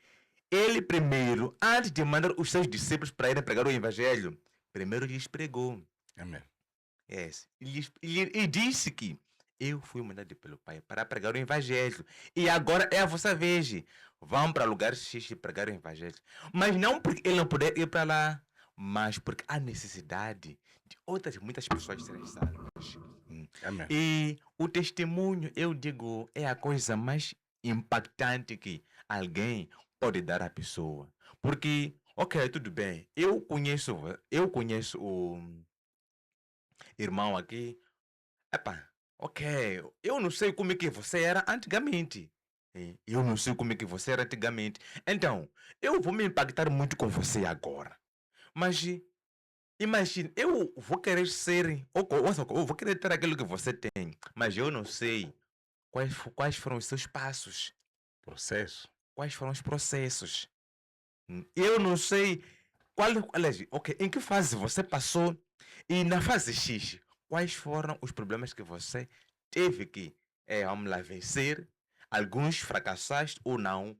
Ele primeiro, antes de mandar os seus discípulos para irem pregar o evangelho, primeiro lhes pregou. Amém. Yes. E disse que eu fui mandado pelo Pai para pregar o Evangelho. E agora é a vossa vez. Vão para lugares X e pregar o Evangelho. Mas não porque ele não puder ir para lá, mas porque há necessidade de outras muitas pessoas serem salvas. Amém. E o testemunho, eu digo, é a coisa mais impactante que alguém pode dar à pessoa. Porque, ok, tudo bem, eu conheço o irmão aqui. Epá, ok, eu não sei como é que você era antigamente. Eu não sei como é que você era antigamente. Então, eu vou me impactar muito com você agora. Mas imagine, eu vou querer ser, ou vou querer ter aquilo que você tem, mas eu não sei quais foram os seus passos, Processo. quais foram os processos. Eu não sei aliás, ok, em que fase você passou e na fase X, quais foram os problemas que você teve que, vamos lá, vencer? Alguns fracassaste ou não?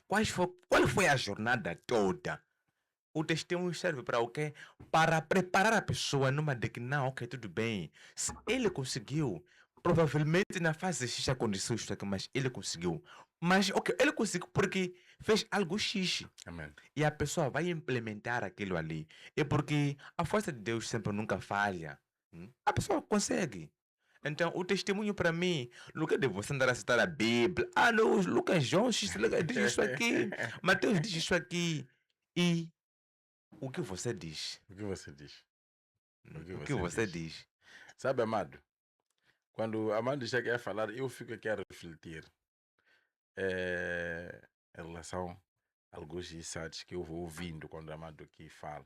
Qual foi a jornada toda? O testemunho serve para o quê? Para preparar a pessoa numa de que não, ok, tudo bem. Se ele conseguiu, provavelmente na fase X aconteceu isso aqui, mas ele conseguiu. Mas, ok, ele conseguiu porque fez algo X. Amém. E a pessoa vai implementar aquilo ali. É porque a força de Deus sempre nunca falha. A pessoa consegue. Então, o testemunho para mim, no lugar de você andar a citar a Bíblia, não, Lucas João diz isso aqui, Mateus diz isso aqui. E o que você diz? O que você diz? O que você diz? Sabe, Amado? Quando Amado chega a falar, eu fico aqui a refletir em relação a alguns insights que eu vou ouvindo quando Amado aqui fala.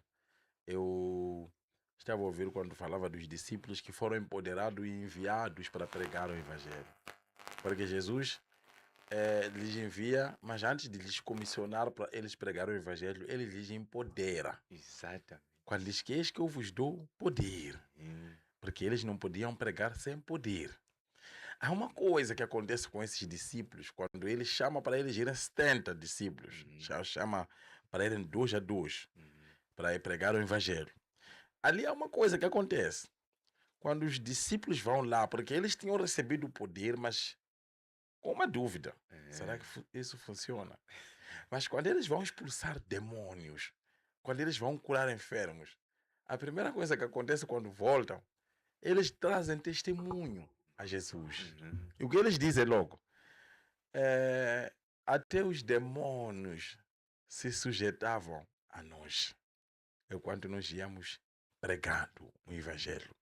Eu estava a ouvir quando falava dos discípulos que foram empoderados e enviados para pregar o Evangelho. Porque Jesus lhes envia, mas antes de lhes comissionar para eles pregarem o Evangelho, ele lhes empodera. Exatamente. Quando lhes quer que eu vos dou poder. Porque eles não podiam pregar sem poder. Há uma coisa que acontece com esses discípulos, quando ele chama para eles irem 70 discípulos, chama para irem 2 a 2, para ir pregar o Evangelho. Ali há uma coisa que acontece. Quando os discípulos vão lá, porque eles tinham recebido o poder, mas com uma dúvida. Será que isso funciona? Mas quando eles vão expulsar demônios, quando eles vão curar enfermos, a primeira coisa que acontece quando voltam, eles trazem testemunho a Jesus. E o que eles dizem logo? Até os demônios se sujeitavam a nós, enquanto nós íamos pregando o evangelho.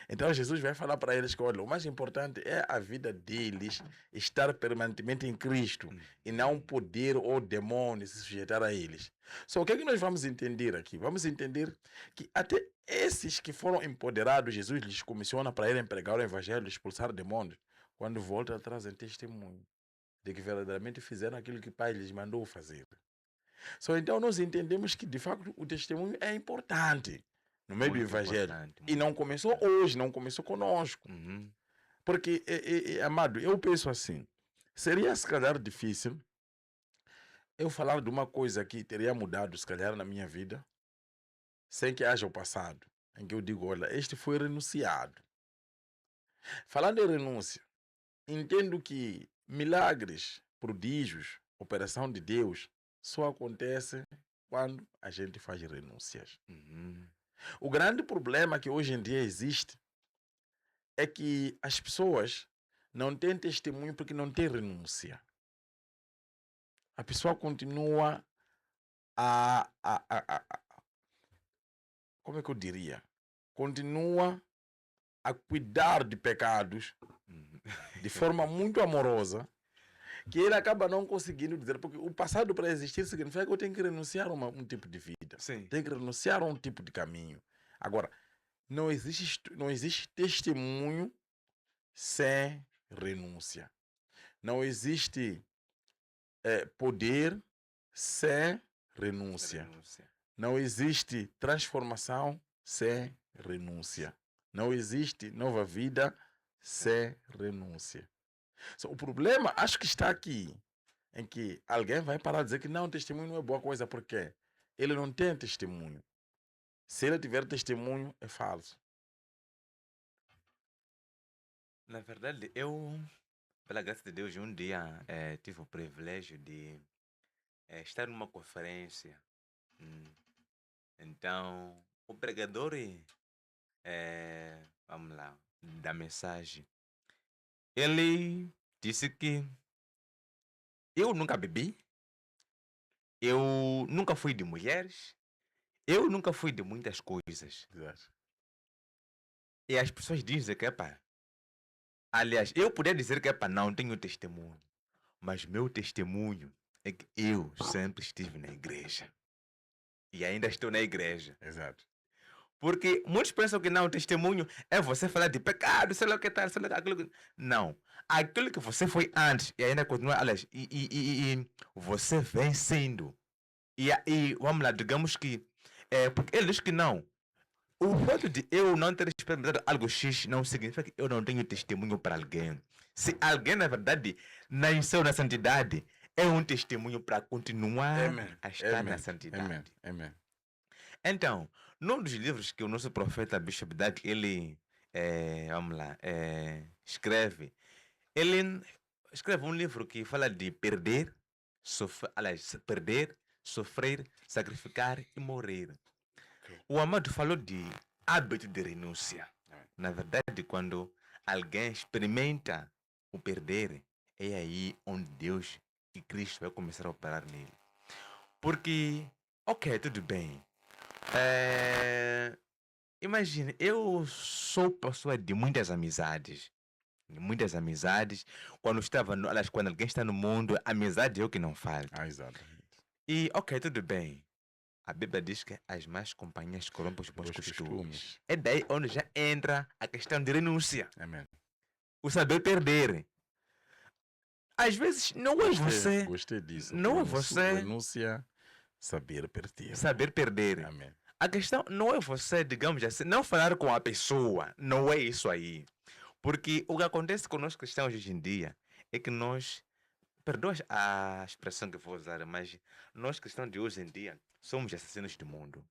Então Jesus vai falar para eles que, olha, o mais importante é a vida deles estar permanentemente em Cristo e não poder ou demônio se sujeitar a eles. Só o que é que nós vamos entender aqui? Vamos entender que até esses que foram empoderados, Jesus lhes comissiona para irem pregar o evangelho, expulsar demônios, quando voltam trazem testemunho de que verdadeiramente fizeram aquilo que o Pai lhes mandou fazer. Então nós entendemos que de facto o testemunho é importante no meio do Muito evangelho. importante, E não começou hoje, não começou conosco. Uhum. Porque, amado, eu penso assim, seria se calhar difícil eu falar de uma coisa que teria mudado se calhar na minha vida, sem que haja o passado, em que eu digo, olha, este foi renunciado. Falando em renúncia, entendo que milagres, prodígios, operação de Deus, só acontece quando a gente faz renúncias. Uhum. O grande problema que hoje em dia existe é que as pessoas não têm testemunho porque não têm renúncia. A pessoa continua como é que eu diria? Continua a cuidar de pecados Uhum. de forma muito amorosa, que ele acaba não conseguindo dizer, porque o passado para existir significa que eu tenho que renunciar a um tipo de vida. Sim. Tenho que renunciar a um tipo de caminho. Agora, não existe testemunho sem renúncia. Não existe poder sem renúncia. Renúncia. Não existe transformação sem renúncia. Não existe nova vida sem renúncia. O problema, acho que está aqui, em que alguém vai parar de dizer que não, testemunho não é boa coisa, porque ele não tem testemunho. Se ele tiver testemunho, é falso. Na verdade, eu, pela graça de Deus, um dia tive o privilégio de estar numa conferência. Então, o pregador, vamos lá, da mensagem, ele disse que eu nunca bebi, eu nunca fui de mulheres, eu nunca fui de muitas coisas. Exato. E as pessoas dizem que, epá, aliás, eu poderia dizer que, epá, não tenho testemunho, mas meu testemunho é que eu sempre estive na igreja. E ainda estou na igreja. Exato. Porque muitos pensam que não, o testemunho é você falar de pecado, sei lá o que tal, sei lá aquilo que... Não. Aquilo que você foi antes e ainda continua, aliás, e você vem sendo. E vamos lá, digamos que... porque ele diz que não. O fato de eu não ter experimentado algo X não significa que eu não tenho testemunho para alguém. Se alguém, na verdade, nasceu na santidade, é um testemunho para continuar Amém. a estar Amém. na santidade. Amém. Amém. Então, num dos livros que o nosso profeta Bishop Dag, ele, vamos lá, escreve, ele escreve um livro que fala de perder, perder, sofrer, sacrificar e morrer. O Amado falou de hábito de renúncia. Na verdade, quando alguém experimenta o perder, é aí onde Deus e Cristo vai começar a operar nele. Porque, ok, tudo bem. Imagine, eu sou pessoa de muitas amizades. Muitas amizades. Quando alguém está no mundo, amizade é o que não falta. Exatamente. E, ok, tudo bem. A Bíblia diz que as más companhias corrompem os bons costumes. É daí onde já entra a questão de renúncia. Amém. O saber perder. Às vezes não é você. Gostei disso. Não é você. Renúncia, saber perder. Saber perder. Amém. A questão não é você, digamos assim, não falar com a pessoa. Não é isso aí. Porque o que acontece com nós cristãos hoje em dia é que nós, perdoa a expressão que eu vou usar, mas nós cristãos de hoje em dia somos assassinos do mundo.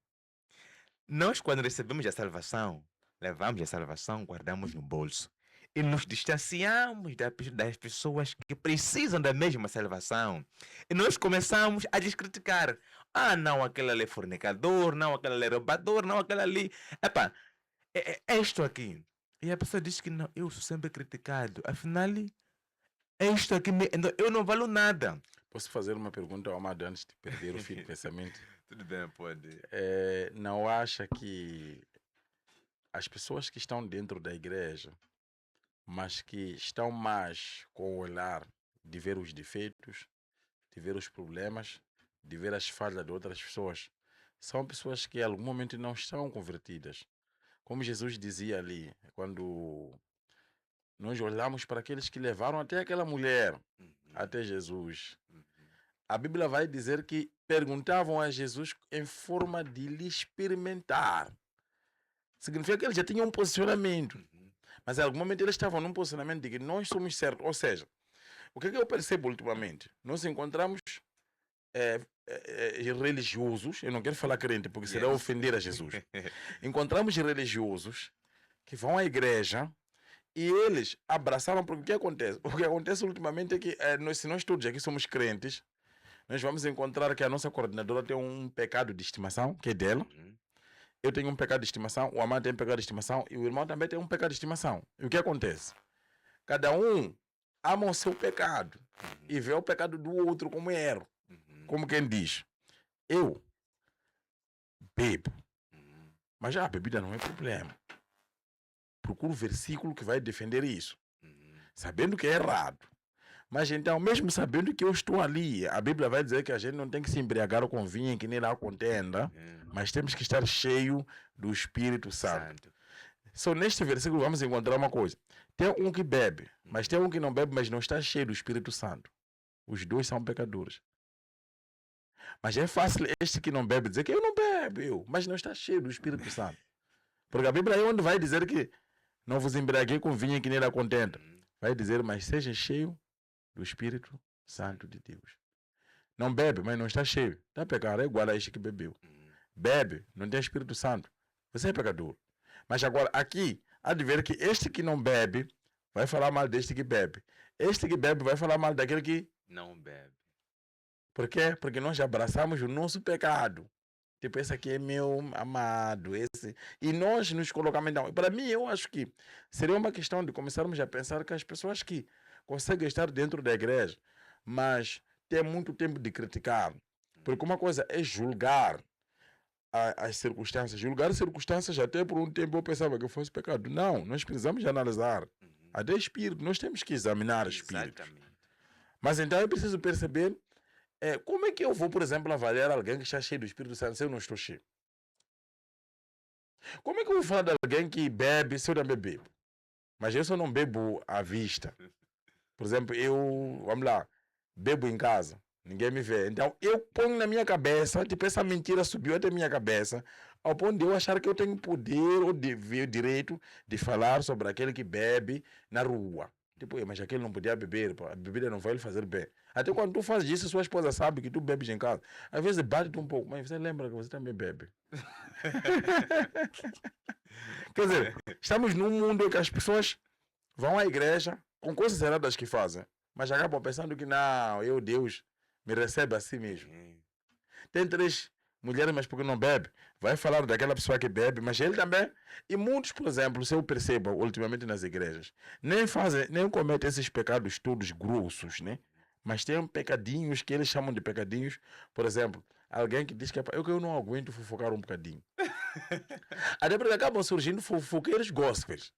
Nós, quando recebemos a salvação, levamos a salvação, guardamos no bolso. E nos distanciamos das pessoas que precisam da mesma salvação. E nós começamos a descriticar. Ah, não, aquele ali é fornicador, não, aquele ali é roubador, não, aquele ali... Epá, é isto aqui. E a pessoa diz que não, eu sou sempre criticado. Afinal, é isto aqui, eu não valo nada. Posso fazer uma pergunta ao Amado antes de perder o fio do pensamento? Tudo bem, pode. Não acha que as pessoas que estão dentro da igreja, mas que estão mais com o olhar de ver os defeitos, de ver os problemas, de ver as falhas de outras pessoas, são pessoas que em algum momento não estão convertidas. Como Jesus dizia ali, quando nós olhamos para aqueles que levaram até aquela mulher até Jesus, a Bíblia vai dizer que perguntavam a Jesus em forma de lhe experimentar. Significa que eles já tinham um posicionamento. Mas em algum momento eles estavam num posicionamento de que nós somos certos. Ou seja, o que eu percebo ultimamente? Nós encontramos religiosos, eu não quero falar crente porque será ofender a Jesus. Encontramos religiosos que vão à igreja e eles abraçaram, porque o que acontece? O que acontece ultimamente é que se nós todos aqui somos crentes, nós vamos encontrar que a nossa coordenadora tem um pecado de estimação, que é dela. Eu tenho um pecado de estimação, o Amado tem um pecado de estimação e o irmão também tem um pecado de estimação. E o que acontece? Cada um ama o seu pecado e vê o pecado do outro como erro. Como quem diz, eu bebo, mas a bebida não é problema. Procuro o versículo que vai defender isso, sabendo que é errado. Mas então, mesmo sabendo que eu estou ali, a Bíblia vai dizer que a gente não tem que se embriagar com vinho que nem lá contenda, mas temos que estar cheio do Espírito Santo. Só neste versículo vamos encontrar uma coisa. Tem um que bebe, mas tem um que não bebe, mas não está cheio do Espírito Santo. Os dois são pecadores. Mas é fácil este que não bebe dizer que eu não bebo, mas não está cheio do Espírito Santo. Porque a Bíblia é onde vai dizer que não vos embriaguei com vinho que nem lá contenda. Vai dizer, mas seja cheio do Espírito Santo de Deus. Não bebe, mas não está cheio. Está a pecar, é igual a este que bebeu. Bebe, não tem Espírito Santo. Você é pecador. Mas agora, aqui, há de ver que este que não bebe vai falar mal deste que bebe. Este que bebe vai falar mal daquele que não bebe. Por quê? Porque nós abraçamos o nosso pecado. Tipo, esse aqui é meu amado, esse. E nós nos colocamos então. Para mim, eu acho que seria uma questão de começarmos a pensar que as pessoas que conseguem estar dentro da igreja, mas têm muito tempo de criticar. Porque uma coisa é julgar as circunstâncias. Julgar as circunstâncias, até por um tempo eu pensava que fosse pecado. Não, nós precisamos de analisar. Até espírito, nós temos que examinar espírito. Mas então é preciso perceber como é que eu vou, por exemplo, avaliar alguém que está cheio do Espírito Santo se eu não estou cheio? Como é que eu vou falar de alguém que bebe se eu também bebo? Mas eu só não bebo à vista. Por exemplo, vamos lá, bebo em casa, ninguém me vê. Então eu ponho na minha cabeça, tipo, essa mentira subiu até minha cabeça, ao ponto de eu achar que eu tenho poder ou dever, direito de falar sobre aquele que bebe na rua. Tipo, mas aquele não podia beber, pô. A bebida não vai lhe fazer bem. Até quando tu fazes isso, sua esposa sabe que tu bebes em casa. Às vezes bate-te um pouco, mas você lembra que você também bebe. Quer dizer, estamos num mundo em que as pessoas vão à igreja com coisas erradas que fazem, mas acabam pensando que não, Deus me recebe assim mesmo. Tem 3 mulheres, mas porque não bebe, vai falar daquela pessoa que bebe, mas ele também. E muitos, por exemplo, se eu percebo ultimamente nas igrejas, nem cometem esses pecados todos grossos, né? Mas tem pecadinhos que eles chamam de pecadinhos. Por exemplo, alguém que diz que eu não aguento fofocar um bocadinho. Até porque acabam surgindo fofoqueiros gospels.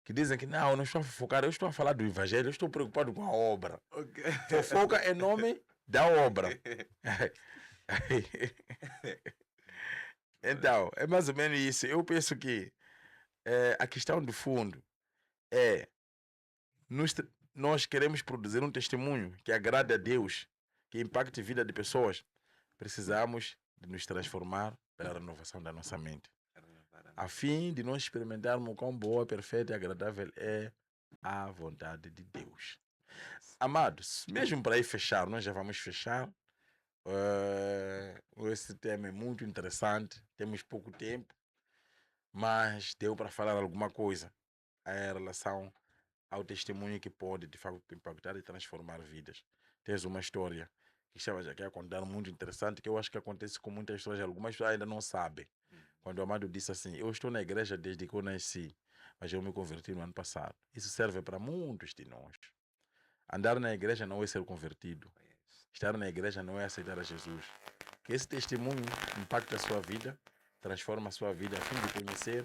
Que dizem que não estou a fofocar, eu estou a falar do evangelho, eu estou preocupado com a obra. Okay. Fofoca é nome da obra. Então, é mais ou menos isso. Eu penso que a questão do fundo é nós queremos produzir um testemunho que agrade a Deus, que impacte a vida de pessoas. Precisamos de nos transformar pela renovação da nossa mente, a fim de nós experimentarmos quão boa, perfeita e agradável é a vontade de Deus. Amados, mesmo para ir fechar, nós já vamos fechar. Esse tema é muito interessante, temos pouco tempo, mas deu para falar alguma coisa em relação ao testemunho que pode de facto impactar e transformar vidas. Tens uma história que estavas aqui a contar muito interessante, que eu acho que acontece com muitas histórias, algumas pessoas ainda não sabem. Quando o Amado disse assim, eu estou na igreja desde que eu nasci, mas eu me converti no ano passado. Isso serve para muitos de nós. Andar na igreja não é ser convertido. Estar na igreja não é aceitar a Jesus. Que esse testemunho impacte a sua vida, transforma a sua vida a fim de conhecer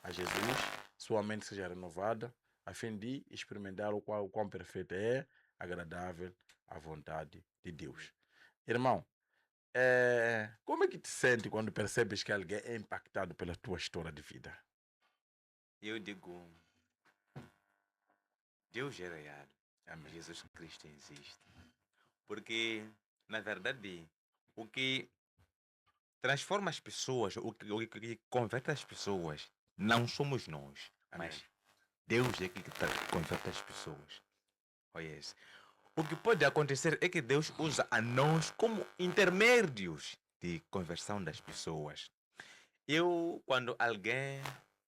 a Jesus, sua mente seja renovada, a fim de experimentar o quão perfeito é, agradável a vontade de Deus. Irmão, como é que te sente quando percebes que alguém é impactado pela tua história de vida? Eu digo, Deus é real. Amém. Jesus Cristo existe. Porque, na verdade, o que transforma as pessoas, o que converte as pessoas, não somos nós, Amém. mas Deus é que converte as pessoas. Oh, yes. O que pode acontecer é que Deus usa a nós como intermédios de conversão das pessoas. Quando alguém,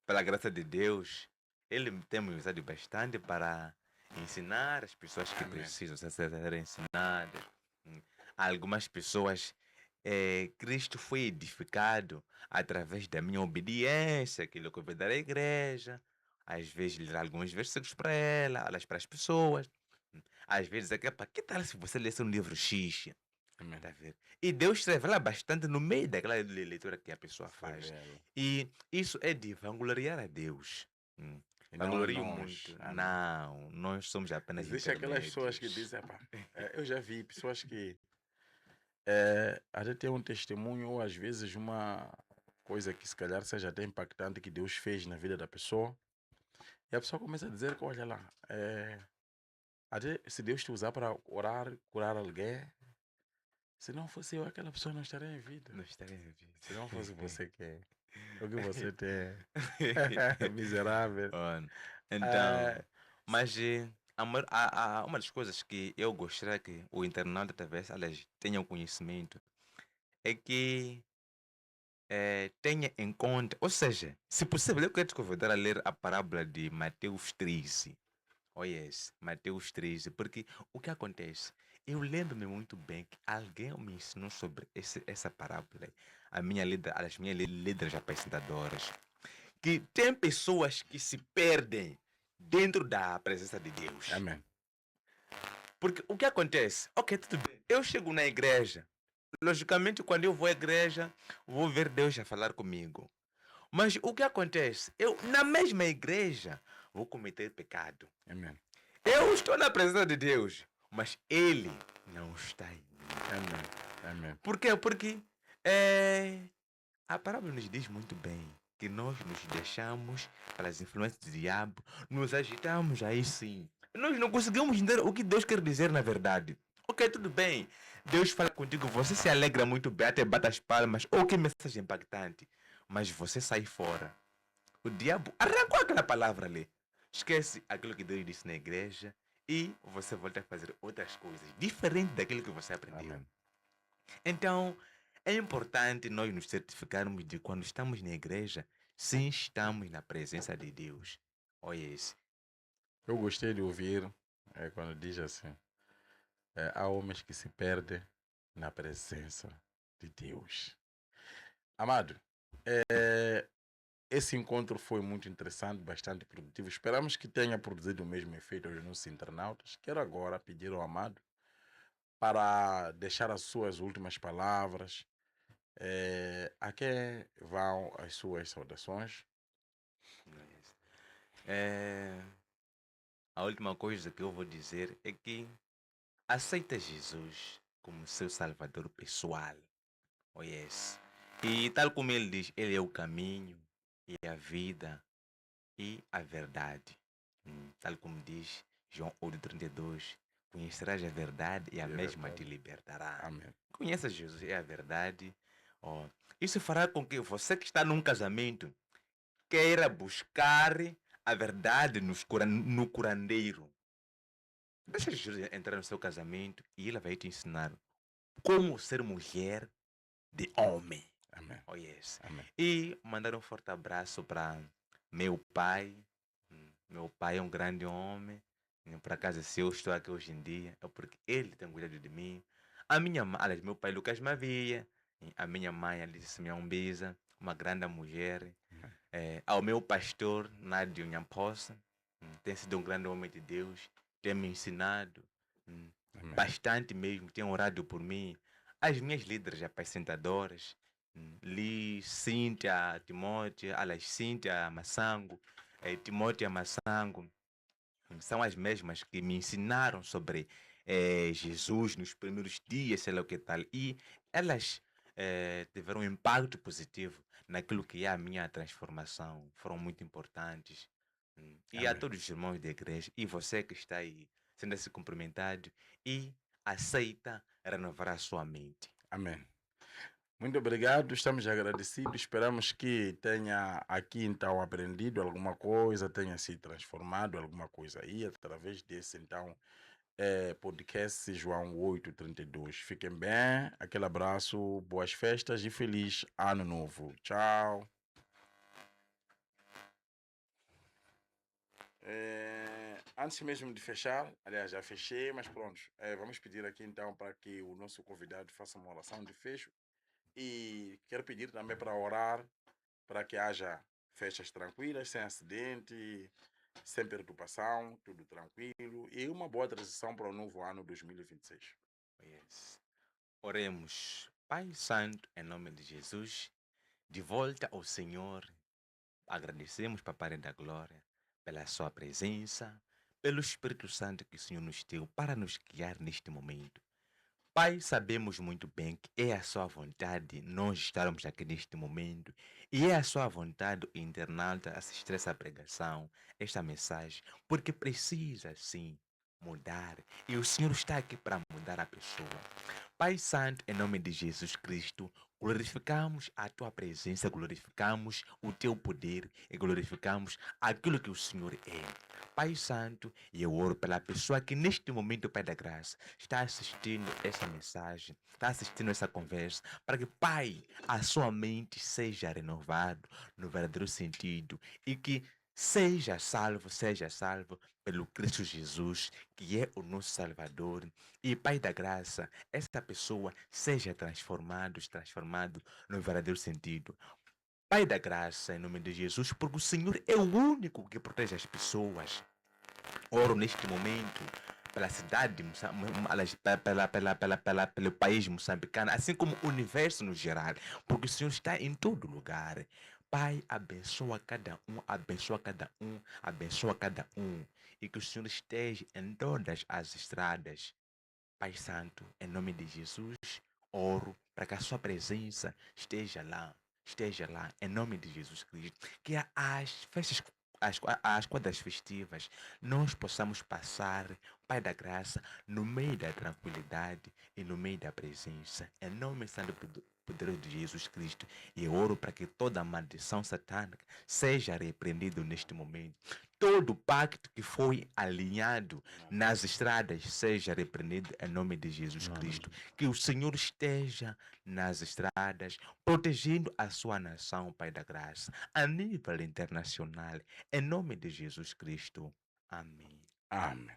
pela graça de Deus, Ele tem me usado bastante para ensinar as pessoas que Amém. precisam ser ensinadas. Algumas pessoas, Cristo foi edificado através da minha obediência, aquilo que eu vou dar à igreja. Às vezes, ler alguns versículos para elas, para as pessoas. Às vezes, que tal se você lesse um livro X? Amém. Tá vendo? E Deus se revela bastante no meio daquela leitura que a pessoa faz. Revela. E isso é de vangloriar a Deus. E não a Vanglorio nós. muito. Amém. Não, nós somos apenas Existem aquelas pessoas que intermédios. dizem, "Epá, eu já vi pessoas que até têm um testemunho ou às vezes uma coisa que se calhar seja até impactante que Deus fez na vida da pessoa. E a pessoa começa a dizer que, olha lá, até se Deus te usar para orar, curar alguém, se não fosse eu, aquela pessoa não estaria em vida. Não estaria em vida. Se não fosse você que o que você tem. Miserável. Olha, então, Ah, mas uma das coisas que eu gostaria que o internauta talvez elas tenham conhecimento é que tenha em conta, ou seja, se possível, eu quero te convidar a ler a parábola de Mateus 13. Oh yes, Mateus 13, porque o que acontece? Eu lembro-me muito bem que alguém me ensinou sobre essa parábola, as minhas líderes apresentadoras, que tem pessoas que se perdem dentro da presença de Deus. amém. Porque o que acontece? Ok, tudo bem. Eu chego na igreja. Logicamente, quando eu vou à igreja, vou ver Deus a falar comigo. Mas o que acontece? Eu, na mesma igreja, vou cometer pecado. Amém. Eu estou na presença de Deus, mas Ele não está em mim. Amém. Amém. Por quê? Porque a parábola nos diz muito bem que nós nos deixamos pelas influências do diabo, nos agitamos aí sim. Nós não conseguimos entender o que Deus quer dizer na verdade. Ok, tudo bem. Deus fala contigo, você se alegra muito bem, até bate as palmas. Oh, que mensagem impactante. Mas você sai fora. O diabo arrancou aquela palavra ali. Esquece aquilo que Deus disse na igreja e você volta a fazer outras coisas diferente daquilo que você aprendeu. Amém. Então, é importante nós nos certificarmos de quando estamos na igreja, sim, estamos na presença de Deus. Olha isso. Eu gostei de ouvir quando diz assim: há homens que se perdem na presença de Deus. Amado, esse encontro foi muito interessante, bastante produtivo. Esperamos que tenha produzido o mesmo efeito aos nossos internautas. Quero agora pedir ao Amado para deixar as suas últimas palavras. A quem vão as suas saudações? A última coisa que eu vou dizer é que aceita Jesus como seu salvador pessoal. Oh yes. E tal como ele diz, ele é o caminho e a vida e a verdade. Tal como diz João 8:32, conhecerás a verdade e a mesma te libertará. Amém. Conheça Jesus e a verdade. Oh, isso fará com que você que está num casamento queira buscar a verdade no curandeiro. Deixa Jesus entrar no seu casamento e ele vai te ensinar como ser mulher de homem. Amém. Oh yes. Amém. E mandar um forte abraço para meu pai. Meu pai é um grande homem. Por acaso, se eu estou aqui hoje em dia, é porque ele tem cuidado de mim. A minha mãe, aliás, meu pai Lucas Mavia. A minha mãe, Alice Simeão Biza, uma grande mulher. Ao meu pastor, Nádio Nhamposa. Tem sido um grande homem de Deus. Tem me ensinado Amém. bastante mesmo. Tem orado por mim. As minhas líderes apresentadoras. Li Cíntia, Timóteo, aliás, Cíntia Massango, Timóteo Massango, são as mesmas que me ensinaram sobre Jesus nos primeiros dias, sei lá o que tal. E elas tiveram um impacto positivo naquilo que é a minha transformação. Foram muito importantes. E a Amém. todos os irmãos da igreja, e você que está aí, sendo assim cumprimentado e aceita renovar a sua mente. Amém. Muito obrigado, estamos agradecidos. Esperamos que tenha aqui então aprendido alguma coisa, tenha se transformado alguma coisa aí através desse então podcast João 8:32. Fiquem bem, aquele abraço, boas festas e feliz ano novo. Tchau. Antes mesmo de fechar, aliás, já fechei, mas pronto, vamos pedir aqui então para que o nosso convidado faça uma oração de fecho e quero pedir também para orar para que haja festas tranquilas, sem acidente, sem perturbação, tudo tranquilo e uma boa transição para o novo ano 2026. Yes. Oremos. Pai Santo, em nome de Jesus, de volta ao Senhor, agradecemos, Papai da Glória, pela Sua presença, pelo Espírito Santo que o Senhor nos deu para nos guiar neste momento. Pai, sabemos muito bem que é a Sua vontade nós estarmos aqui neste momento e é a Sua vontade o internauta assistir essa pregação, esta mensagem, porque precisa sim mudar e o Senhor está aqui para mudar a pessoa. Pai Santo, em nome de Jesus Cristo, glorificamos a Tua presença, glorificamos o Teu poder e glorificamos aquilo que o Senhor é. Pai Santo, e eu oro pela pessoa que neste momento, Pai da Graça, está assistindo essa mensagem, está assistindo essa conversa, para que, Pai, a sua mente seja renovada no verdadeiro sentido e que seja salvo pelo Cristo Jesus, que é o nosso Salvador. E, Pai da Graça, essa pessoa seja transformado no verdadeiro sentido. Pai da Graça, em nome de Jesus, porque o Senhor é o único que protege as pessoas. Oro neste momento pela cidade de pelo país moçambicano, assim como o universo no geral, porque o Senhor está em todo lugar. Pai, abençoa cada um, abençoa cada um, abençoa cada um, e que o Senhor esteja em todas as estradas. Pai Santo, em nome de Jesus, oro para que a sua presença esteja lá, em nome de Jesus Cristo. Que as festas, as quadras festivas, nós possamos passar, Pai da graça, no meio da tranquilidade e no meio da presença. Em nome santo poderoso de Jesus Cristo, e eu oro para que toda maldição satânica seja repreendida neste momento. Todo pacto que foi alinhado nas estradas seja repreendido em nome de Jesus Cristo. Que o Senhor esteja nas estradas, protegendo a sua nação, Pai da Graça, a nível internacional, em nome de Jesus Cristo. Amém. Amém.